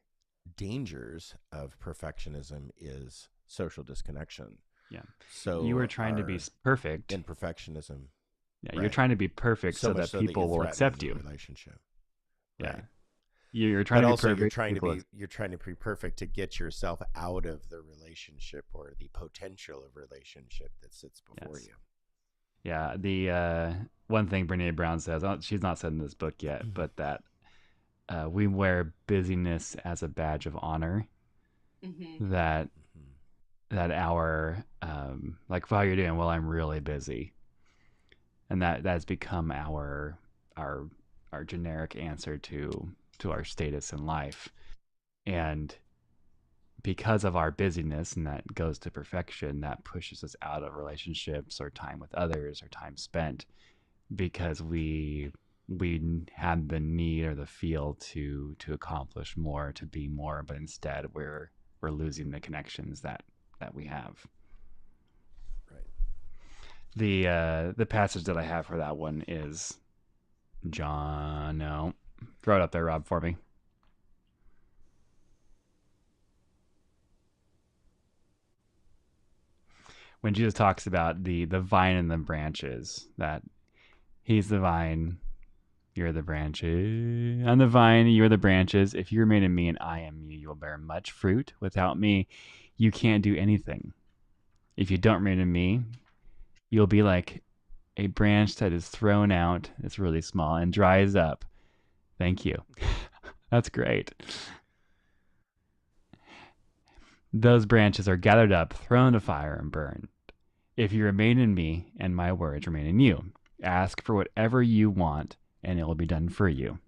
dangers of perfectionism is social disconnection. Yeah. So you were trying to be perfect. In perfectionism. Yeah, right. You're trying to be perfect so that people will accept you. Relationship. Yeah. Right. You're trying to be perfect. You're trying to be perfect to get yourself out of the relationship or the potential of relationship that sits before you. Yeah. The one thing Brené Brown says, she's not said in this book yet, but that we wear busyness as a badge of honor. Mm-hmm. That our like, how you're doing? Well, I'm really busy, and that's become our generic answer to our status in life. And because of our busyness, and that goes to perfection, that pushes us out of relationships or time with others or time spent, because we had the need or the feel to accomplish more, to be more, but instead we're losing the connections that we have. Right. The passage that I have for that one is John. No, throw it up there, Rob, for me. When Jesus talks about the vine and the branches, that he's the vine, you're the branches. I'm the vine, you're the branches. If you remain in me and I am you, you will bear much fruit. Without me, you can't do anything. If you don't remain in me, you'll be like a branch that is thrown out. It's really small and dries up. Thank you. That's great. Those branches are gathered up, thrown to fire, and burned. If you remain in me and my words remain in you, ask for whatever you want and it will be done for you.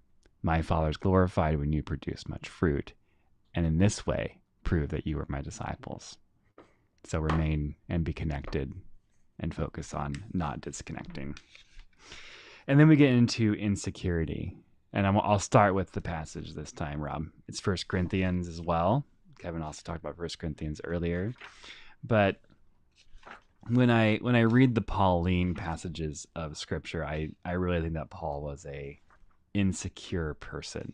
My Father is glorified when you produce much fruit, and in this way prove that you are my disciples. So remain and be connected and focus on not disconnecting. And then we get into insecurity. And I'll start with the passage this time, Rob. It's 1 Corinthians as well. Kevin also talked about 1 Corinthians earlier. But when I read the Pauline passages of scripture, I really think that Paul was a insecure person.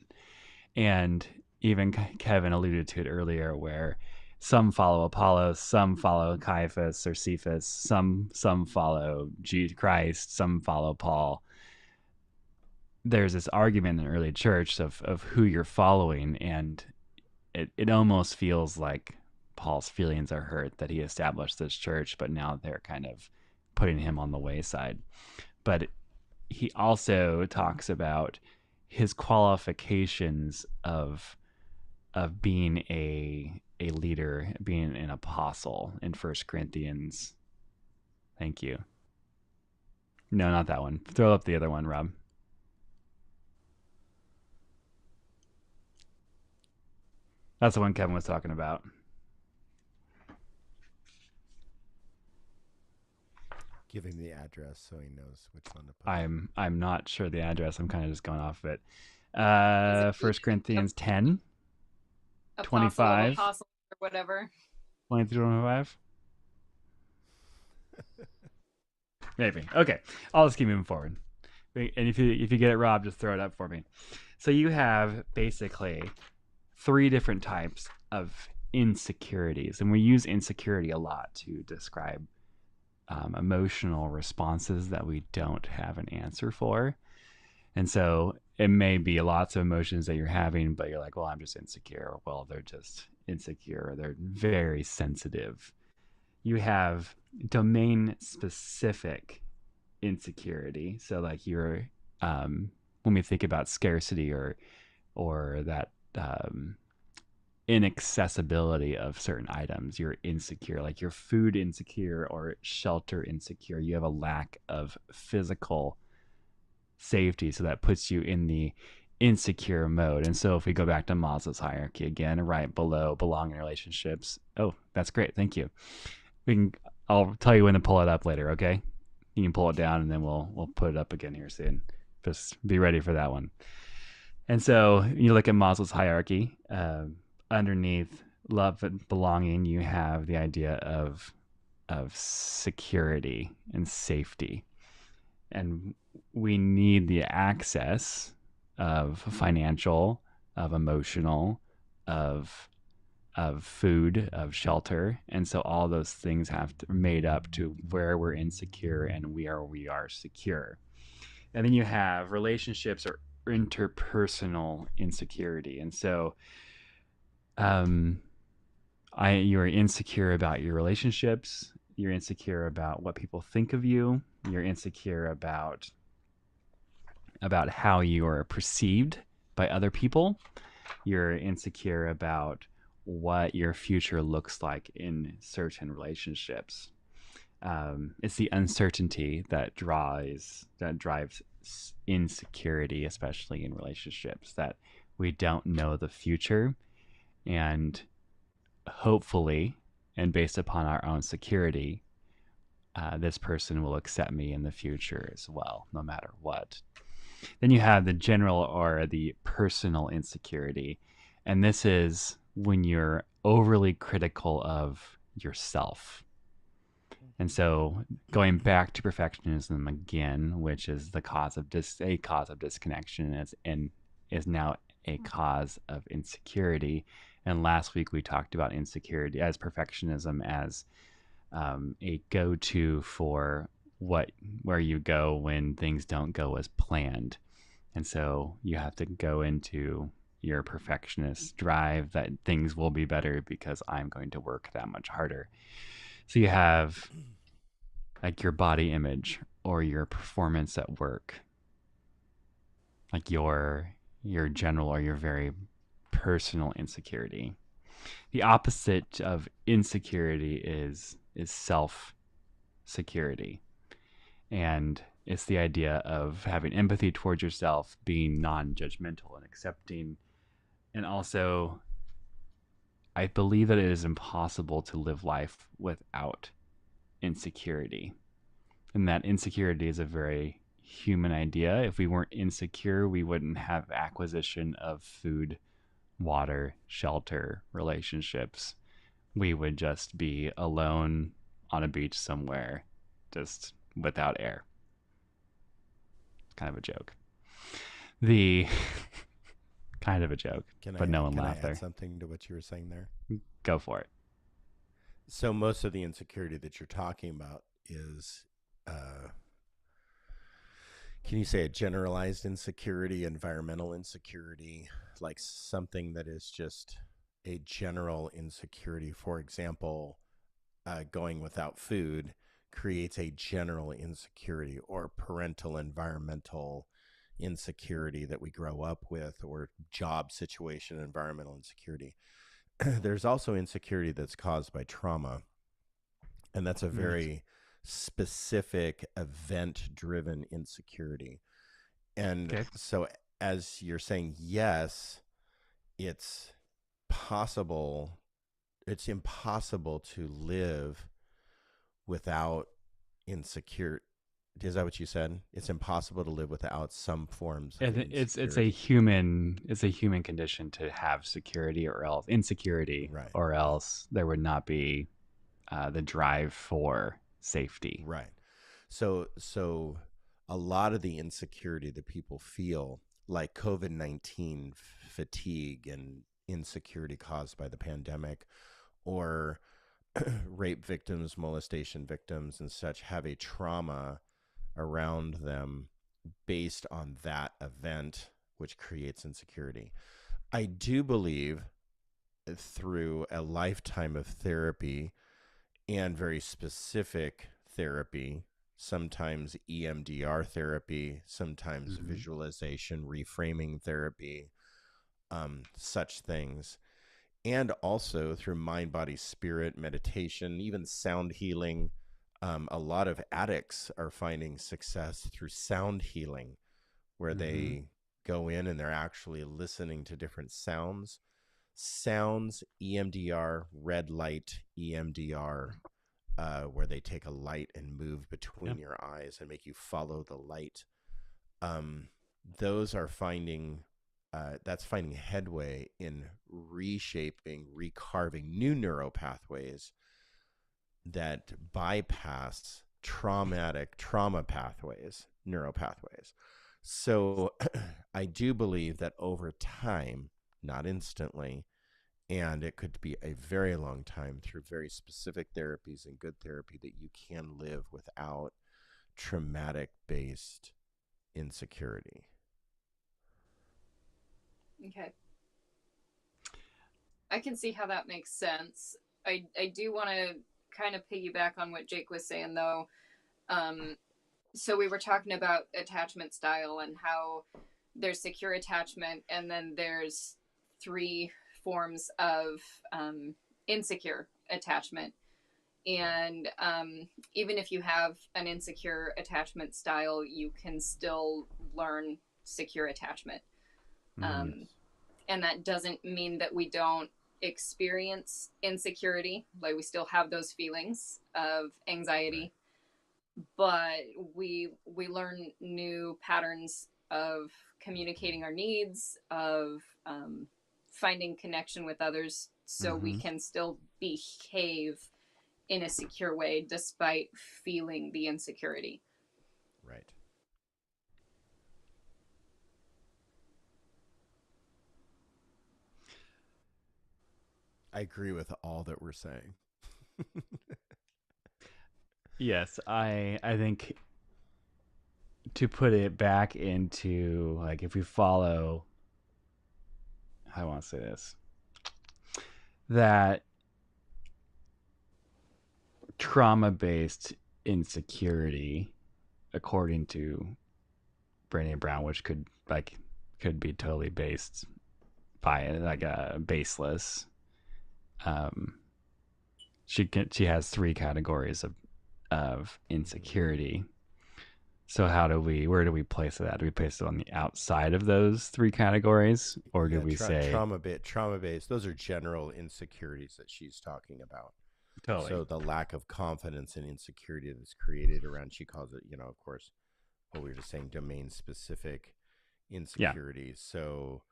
And even Kevin alluded to it earlier, where some follow Apollos, some follow Caiaphas or Cephas, some follow Jesus Christ, some follow Paul. There's this argument in the early church of who you're following, and it almost feels like Paul's feelings are hurt that he established this church, but now they're kind of putting him on the wayside. But he also talks about his qualifications of being a leader, being an apostle in First Corinthians. Thank you. No, not that one. Throw up the other one, Rob. That's the one Kevin was talking about. Give him the address so he knows which one to put. I'm not sure the address. I'm kind of just going off of it. First Corinthians 10, Apostle 25. Apostle or whatever. 23-25. Maybe. Okay. I'll just keep moving forward. And if you get it, Rob, just throw it up for me. So you have basically 3 different types of insecurities, and we use insecurity a lot to describe emotional responses that we don't have an answer for. And so it may be lots of emotions that you're having, but you're like, well, I'm just insecure. Well, they're just insecure. They're very sensitive. You have domain specific insecurity. So like you're, when we think about scarcity or that, inaccessibility of certain items, you're insecure, like you're food insecure or shelter insecure. You have a lack of physical safety, so that puts you in the insecure mode. And so if we go back to Maslow's hierarchy again, right below belonging relationships. Oh, that's great, thank you. I'll tell you when to pull it up later, okay? You can pull it down and then we'll put it up again here soon. Just be ready for that one. And so you look at Maslow's hierarchy, underneath love and belonging, you have the idea of security and safety. And we need the access of financial, of emotional, of food, of shelter. And so all those things have to made up to where we're insecure and we are secure. And then you have relationships or interpersonal insecurity. And so you're insecure about your relationships. You're insecure about what people think of you. You're insecure about how you are perceived by other people. You're insecure about what your future looks like in certain relationships. It's the uncertainty that drives insecurity, especially in relationships, that we don't know the future. And hopefully, and based upon our own security, this person will accept me in the future as well, no matter what. Then you have the general or the personal insecurity. And this is when you're overly critical of yourself. And so going back to perfectionism again, which is the cause of a cause of disconnection, is now a cause of insecurity. And last week we talked about insecurity as perfectionism as a go-to for where you go when things don't go as planned. And so you have to go into your perfectionist drive that things will be better because I'm going to work that much harder. So you have like your body image or your performance at work, like your general or your very personal insecurity. The opposite of insecurity is self-security. And it's the idea of having empathy towards yourself, being non-judgmental and accepting. And also, I believe that it is impossible to live life without insecurity. And that insecurity is a very human idea. If we weren't insecure, we wouldn't have acquisition of food, water, shelter, relationships. We would just be alone, on a beach somewhere, just without air. Kind of a joke. The kind of a joke, but no one can I laughed add there. something to what you were saying there? Go for it. So most of the insecurity that you're talking about is, can you say a generalized insecurity, environmental insecurity, like something that is just a general insecurity? For example, going without food creates a general insecurity, or parental environmental insecurity that we grow up with, or job situation environmental insecurity. There's also insecurity that's caused by trauma, and that's a very specific event driven insecurity. And Okay. so, as you're saying, yes, it's possible, it's impossible to live without insecure. Is that what you said? It's impossible to live without some forms of It's insecurity. a human condition to have security or else insecurity, Right. or else there would not be the drive for safety. Right. So a lot of the insecurity that people feel, like COVID-19 fatigue and insecurity caused by the pandemic, or rape victims, molestation victims, and such, have a trauma around them based on that event, which creates insecurity. I do believe through a lifetime of therapy and very specific therapy, sometimes EMDR therapy, sometimes visualization, reframing therapy, such things. And also through mind, body, spirit, meditation, even sound healing. A lot of addicts are finding success through sound healing, where they go in and they're actually listening to different sounds, EMDR, red light EMDR, where they take a light and move between your eyes and make you follow the light. Those are finding that's finding headway in reshaping, recarving new neural pathways that bypass trauma pathways, neural pathways. So I do believe that over time, not instantly, and it could be a very long time through very specific therapies and good therapy, that you can live without traumatic-based insecurity. Okay. I can see how that makes sense. I do want to kind of piggyback on what Jake was saying, though. So we were talking about attachment style and how there's secure attachment, and then there's 3 forms of insecure attachment. And even if you have an insecure attachment style, you can still learn secure attachment. And that doesn't mean that we don't experience insecurity. Like, we still have those feelings of anxiety, but we learn new patterns of communicating our needs, of finding connection with others, so we can still behave in a secure way despite feeling the insecurity. Right. I agree with all that we're saying. Yes, I think, to put it back into, like, if we follow, how do I want to say this, that trauma-based insecurity, according to Brené Brown, which could be totally based by, like, a baseless. She has 3 categories of insecurity. So where do we place that? Do we place it on the outside of those 3 categories, or do we say trauma-based? Those are general insecurities that she's talking about. totally? So the lack of confidence and insecurity that's created around, she calls it, of course, what we were just saying, domain-specific insecurities. Yeah. So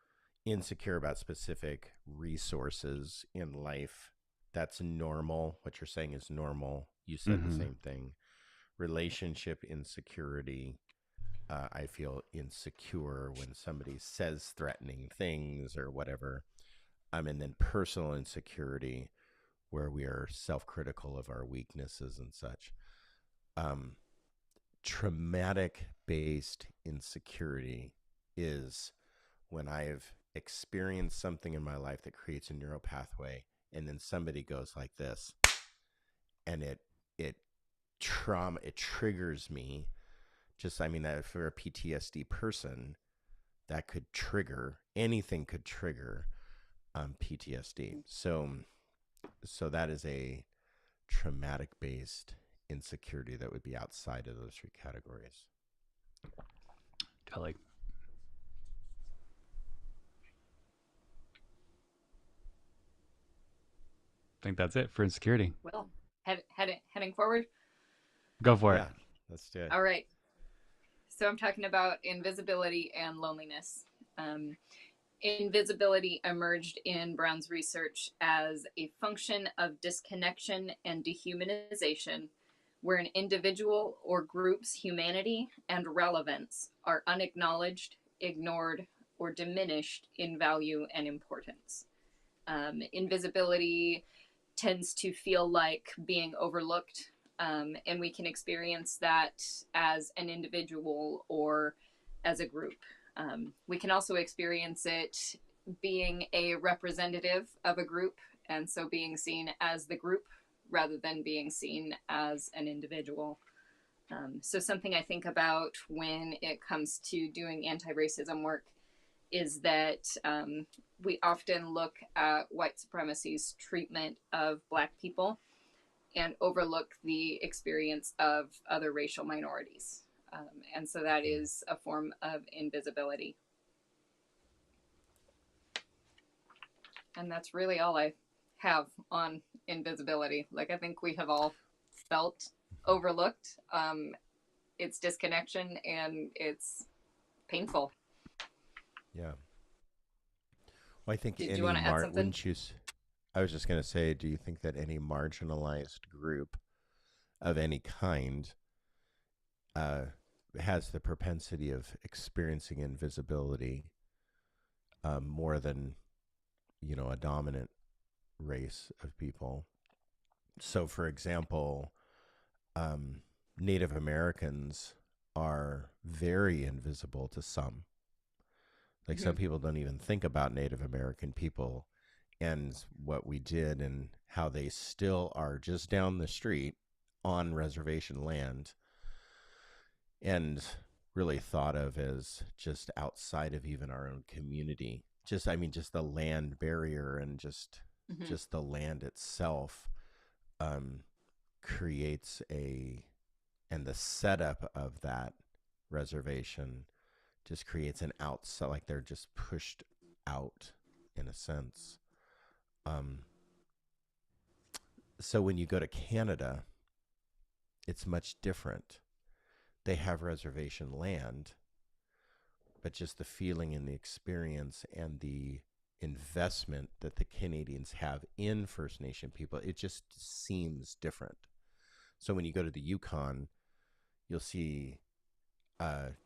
insecure about specific resources in life. That's normal. What you're saying is normal. You said the Mhm. same thing. Relationship insecurity. I feel insecure when somebody says threatening things or whatever. And then personal insecurity, where we are self-critical of our weaknesses and such. Um, Traumatic-based insecurity is when I've experienced something in my life that creates a neural pathway, and then somebody goes like this, and it triggers me. Just, I mean, that for a PTSD person, that could trigger anything, could trigger PTSD. So that is a traumatic based insecurity that would be outside of those three categories. Totally. I think that's it for insecurity. Well, heading forward. Go for it. Yeah, let's do it. All right. So I'm talking about invisibility and loneliness. Invisibility emerged in Brown's research as a function of disconnection and dehumanization, where an individual or group's humanity and relevance are unacknowledged, ignored, or diminished in value and importance. Invisibility tends to feel like being overlooked, and we can experience that as an individual or as a group. We can also experience it being a representative of a group, and so being seen as the group rather than being seen as an individual. So something I think about when it comes to doing anti-racism work is that we often look at white supremacy's treatment of Black people and overlook the experience of other racial minorities. And so that is a form of invisibility. And that's really all I have on invisibility. Like, I think we have all felt overlooked. It's disconnection and it's painful. Yeah. Well, I think Did you want to add something? I was just going to say, do you think that any marginalized group of any kind has the propensity of experiencing invisibility more than, a dominant race of people? So, for example, Native Americans are very invisible to some. Like, some people don't even think about Native American people and what we did and how they still are just down the street on reservation land and really thought of as just outside of even our own community. Just the land barrier and just the land itself creates and the setup of that reservation just creates an outside, like they're just pushed out in a sense. So when you go to Canada, it's much different. They have reservation land, but just the feeling and the experience and the investment that the Canadians have in First Nation people, it just seems different. So when you go to the Yukon, you'll see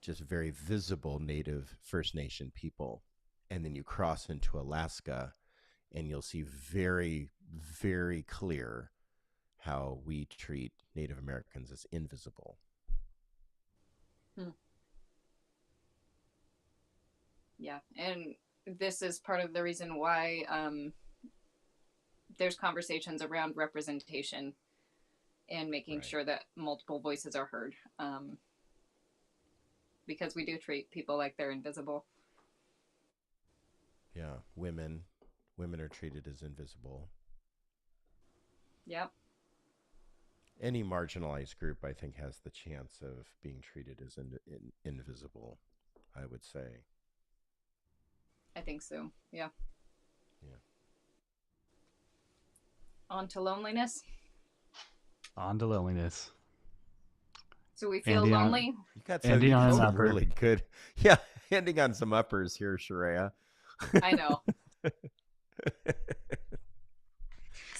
just very visible Native First Nation people. And then you cross into Alaska and you'll see very, very clear how we treat Native Americans as invisible. Yeah, and this is part of the reason why there's conversations around representation and making sure that multiple voices are heard, because we do treat people like they're invisible. Yeah, women are treated as invisible. Yep. Any marginalized group, I think, has the chance of being treated as invisible, I would say. I think so. Yeah. Yeah. On to loneliness. On to loneliness. So we feel lonely. You got some really good. Yeah, ending on some uppers here, Sharaya. I know.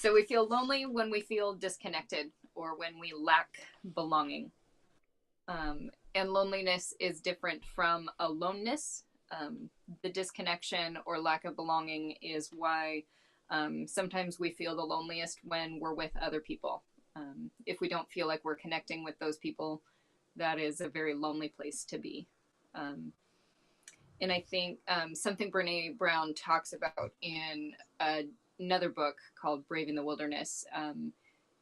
So we feel lonely when we feel disconnected or when we lack belonging. And loneliness is different from aloneness. The disconnection or lack of belonging is why sometimes we feel the loneliest when we're with other people. If we don't feel like we're connecting with those people, that is a very lonely place to be. And I think something Brene Brown talks about in another book called Brave in the Wilderness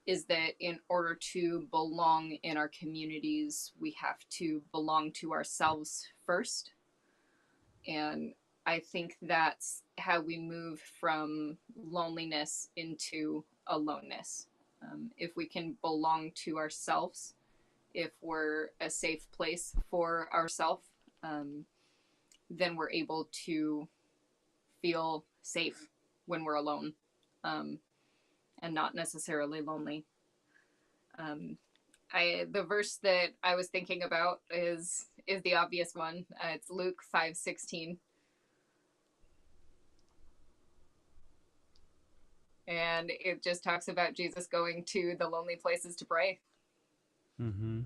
is that in order to belong in our communities, we have to belong to ourselves first. And I think that's how we move from loneliness into aloneness. If we can belong to ourselves, if we're a safe place for ourselves, then we're able to feel safe when we're alone, and not necessarily lonely. The verse that I was thinking about is the obvious one. It's Luke 5:16. And it just talks about Jesus going to the lonely places to pray. Mm-hmm.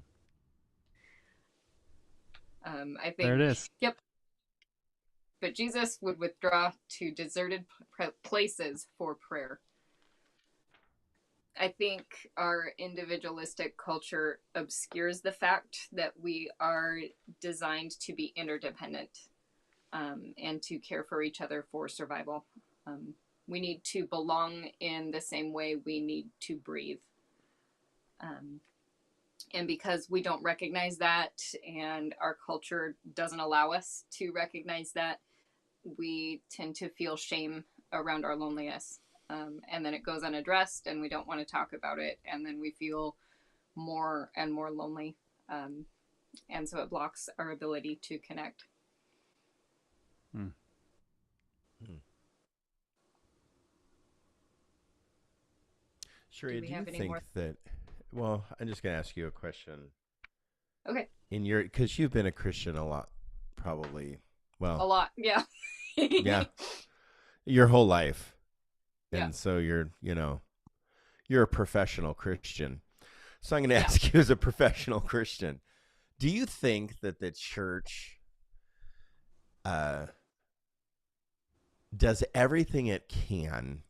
I think There it is. Yep. But Jesus would withdraw to deserted places for prayer. I think our individualistic culture obscures the fact that we are designed to be interdependent, and to care for each other for survival. We need to belong in the same way we need to breathe. And because we don't recognize that, and our culture doesn't allow us to recognize that, we tend to feel shame around our loneliness. And then it goes unaddressed, and we don't want to talk about it, and then we feel more and more lonely. And so it blocks our ability to connect. Sharia, do you think that, well, I'm just going to ask you a question. Okay. Because you've been a Christian a lot, probably. Well, a lot, yeah. Yeah. Your whole life. Yeah. And so you're a professional Christian. So I'm going to ask you as a professional Christian, do you think that the church does everything it can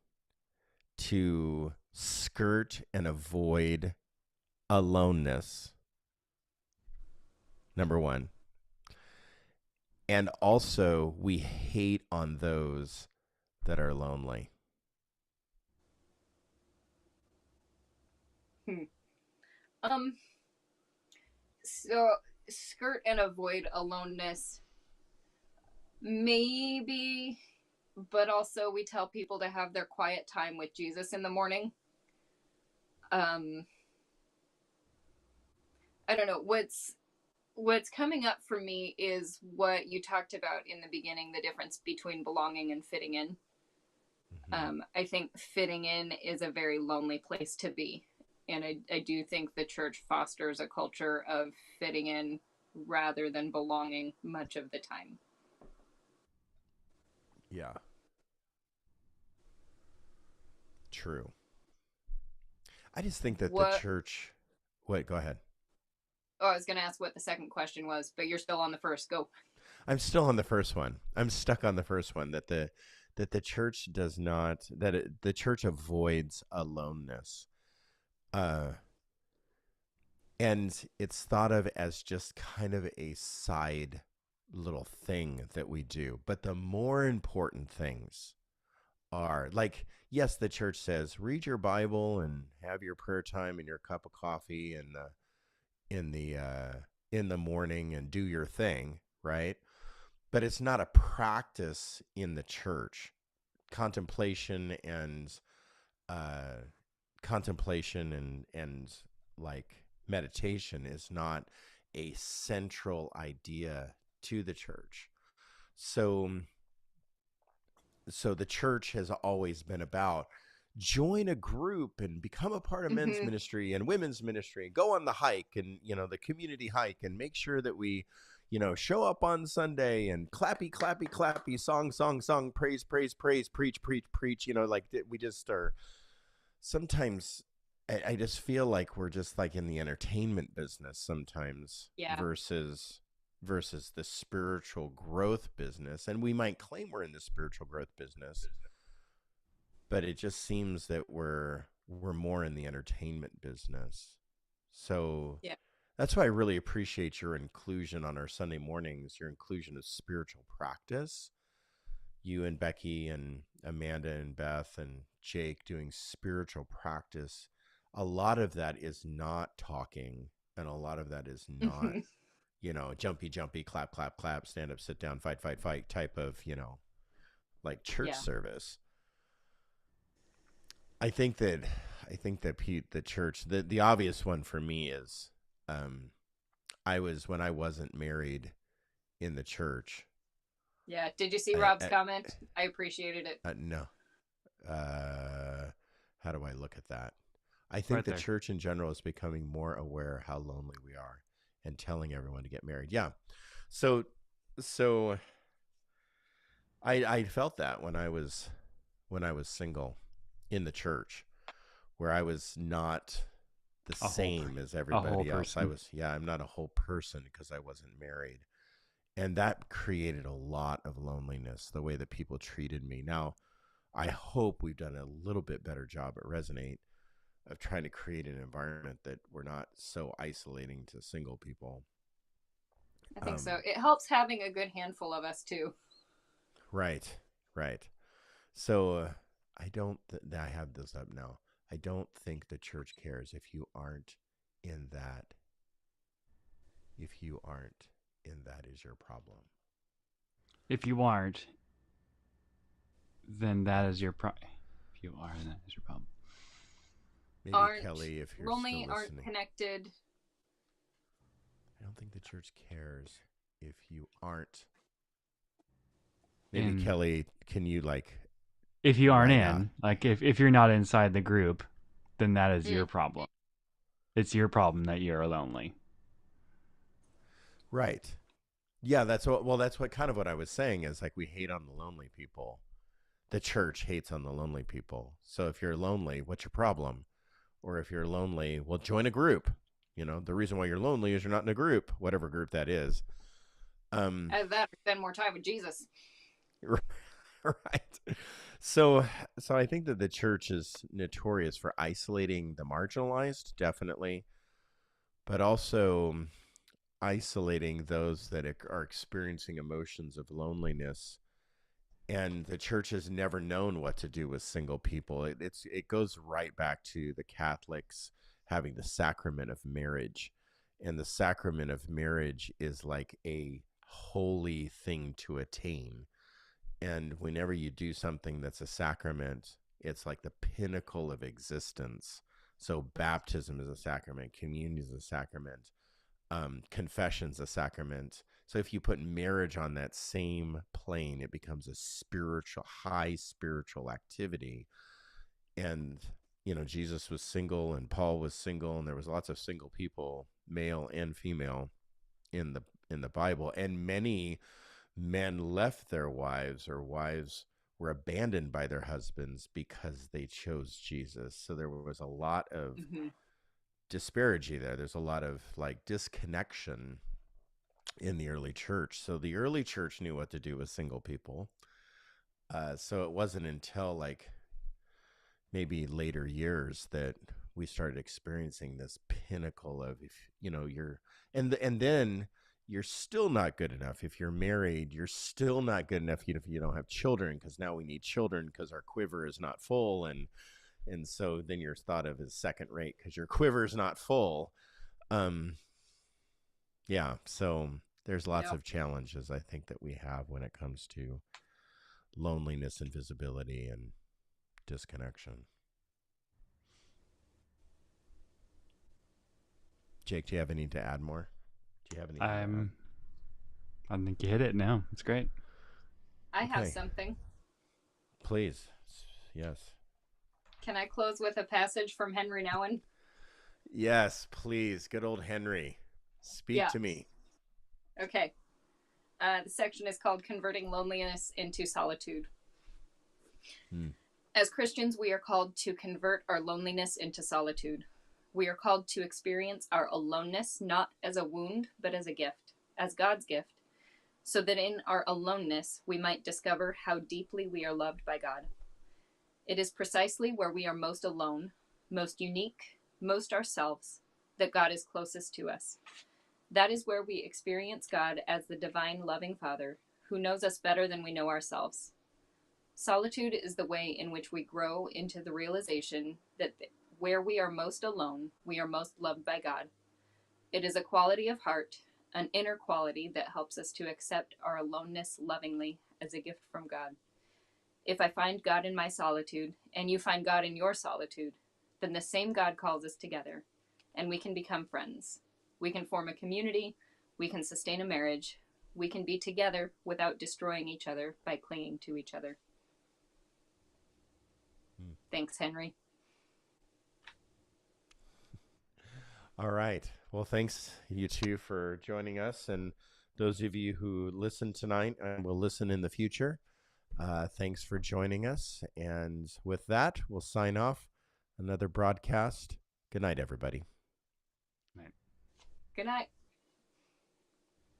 to skirt and avoid aloneness? Number one. And also, we hate on those that are lonely. So skirt and avoid aloneness, maybe, but also we tell people to have their quiet time with Jesus in the morning. I don't know, what's coming up for me is what you talked about in the beginning, the difference between belonging and fitting in. I think fitting in is a very lonely place to be. And I do think the church fosters a culture of fitting in rather than belonging much of the time. Yeah. True. I just think that the church... Wait, go ahead. Oh, I was going to ask what the second question was, but you're still on the first. Go. I'm still on the first one. I'm stuck on the first one, that the church does not... the church avoids aloneness. And it's thought of as just kind of a side little thing that we do. But the more important things are, like, yes, the church says, read your Bible and have your prayer time and your cup of coffee and in the morning and do your thing, right? But it's not a practice in the church. Contemplation and like meditation is not a central idea to the church. So the church has always been about join a group and become a part of men's ministry and women's ministry, and go on the hike and, the community hike, and make sure that we, show up on Sunday and clappy, clappy, clappy, song, song, song, praise, praise, praise, preach, preach, preach, like we just are sometimes I just feel like we're just like in the entertainment business sometimes Yeah. versus the spiritual growth business. And we might claim we're in the spiritual growth business, but it just seems that we're more in the entertainment business. So Yeah. that's why I really appreciate your inclusion on our Sunday mornings, your inclusion of spiritual practice. You and Becky and Amanda and Beth and Jake doing spiritual practice. A lot of that is not talking, and a lot of that is not, jumpy, jumpy, clap, clap, clap, stand up, sit down, fight, fight, fight type of, like church service. I think that the church, the obvious one for me is, when I wasn't married in the church. Yeah. Did you see Rob's comment? I appreciated it. No. How do I look at that? I think the church in general is becoming more aware how lonely we are and telling everyone to get married. Yeah. So I felt that when I was single in the church, where I was not the same as everybody else. I'm not a whole person because I wasn't married. And that created a lot of loneliness, the way that people treated me. Now, I hope we've done a little bit better job at Resonate of trying to create an environment that we're not so isolating to single people. I think so. It helps having a good handful of us too. Right. So I have this up now. I don't think the church cares if you aren't in that. If you aren't in that is your problem. If you aren't, then that is your problem. If you are, that is your problem. Maybe Kelly, if you're lonely, still listening, aren't connected. I don't think the church cares if you aren't. Maybe Kelly, can you if you aren't in, like if you're not inside the group, then that is your problem. It's your problem that you're lonely. Right. Yeah, that's what kind of what I was saying is like we hate on the lonely people. The church hates on the lonely people. So if you're lonely, what's your problem? Or if you're lonely, well, join a group. The reason why you're lonely is you're not in a group, whatever group that is. As that, spend more time with Jesus. Right. So I think that the church is notorious for isolating the marginalized, definitely, but also isolating those that are experiencing emotions of loneliness. And the church has never known what to do with single people. It goes right back to the Catholics having the sacrament of marriage. And the sacrament of marriage is like a holy thing to attain. And whenever you do something that's a sacrament, it's like the pinnacle of existence. So baptism is a sacrament, communion is a sacrament, confession's a sacrament. So if you put marriage on that same plane, it becomes a high spiritual activity. And, Jesus was single and Paul was single, and there was lots of single people, male and female, in the Bible. And many men left their wives, or wives were abandoned by their husbands because they chose Jesus. So there was a lot of disparity there. There's a lot of disconnection in the early church. So the early church knew what to do with single people. So it wasn't until maybe later years that we started experiencing this pinnacle of, and then you're still not good enough. If you're married, you're still not good enough if you don't have children, because now we need children because our quiver is not full. And so then you're thought of as second rate because your quiver is not full. Yeah. So there's lots of challenges, I think, that we have when it comes to loneliness, invisibility, and disconnection. Jake, do you have any to add more? Do you have any? I think you hit it now. It's great. I have something. Please. Yes. Can I close with a passage from Henry Nouwen? Yes, please. Good old Henry. Speak to me. Okay. The section is called Converting Loneliness into Solitude. As Christians, we are called to convert our loneliness into solitude. We are called to experience our aloneness not as a wound, but as a gift, as God's gift, so that in our aloneness we might discover how deeply we are loved by God. It is precisely where we are most alone, most unique, most ourselves, that God is closest to us. That is where we experience God as the divine, loving Father who knows us better than we know ourselves. Solitude is the way in which we grow into the realization that where we are most alone, we are most loved by God. It is a quality of heart, an inner quality that helps us to accept our aloneness lovingly as a gift from God. If I find God in my solitude, and you find God in your solitude, then the same God calls us together, and we can become friends. We can form a community, we can sustain a marriage, we can be together without destroying each other by clinging to each other. Thanks, Henry. All right. Well, thanks you two for joining us, and those of you who listened tonight and will listen in the future. Thanks for joining us. And with that, we'll sign off. Another broadcast. Good night, everybody. Good night.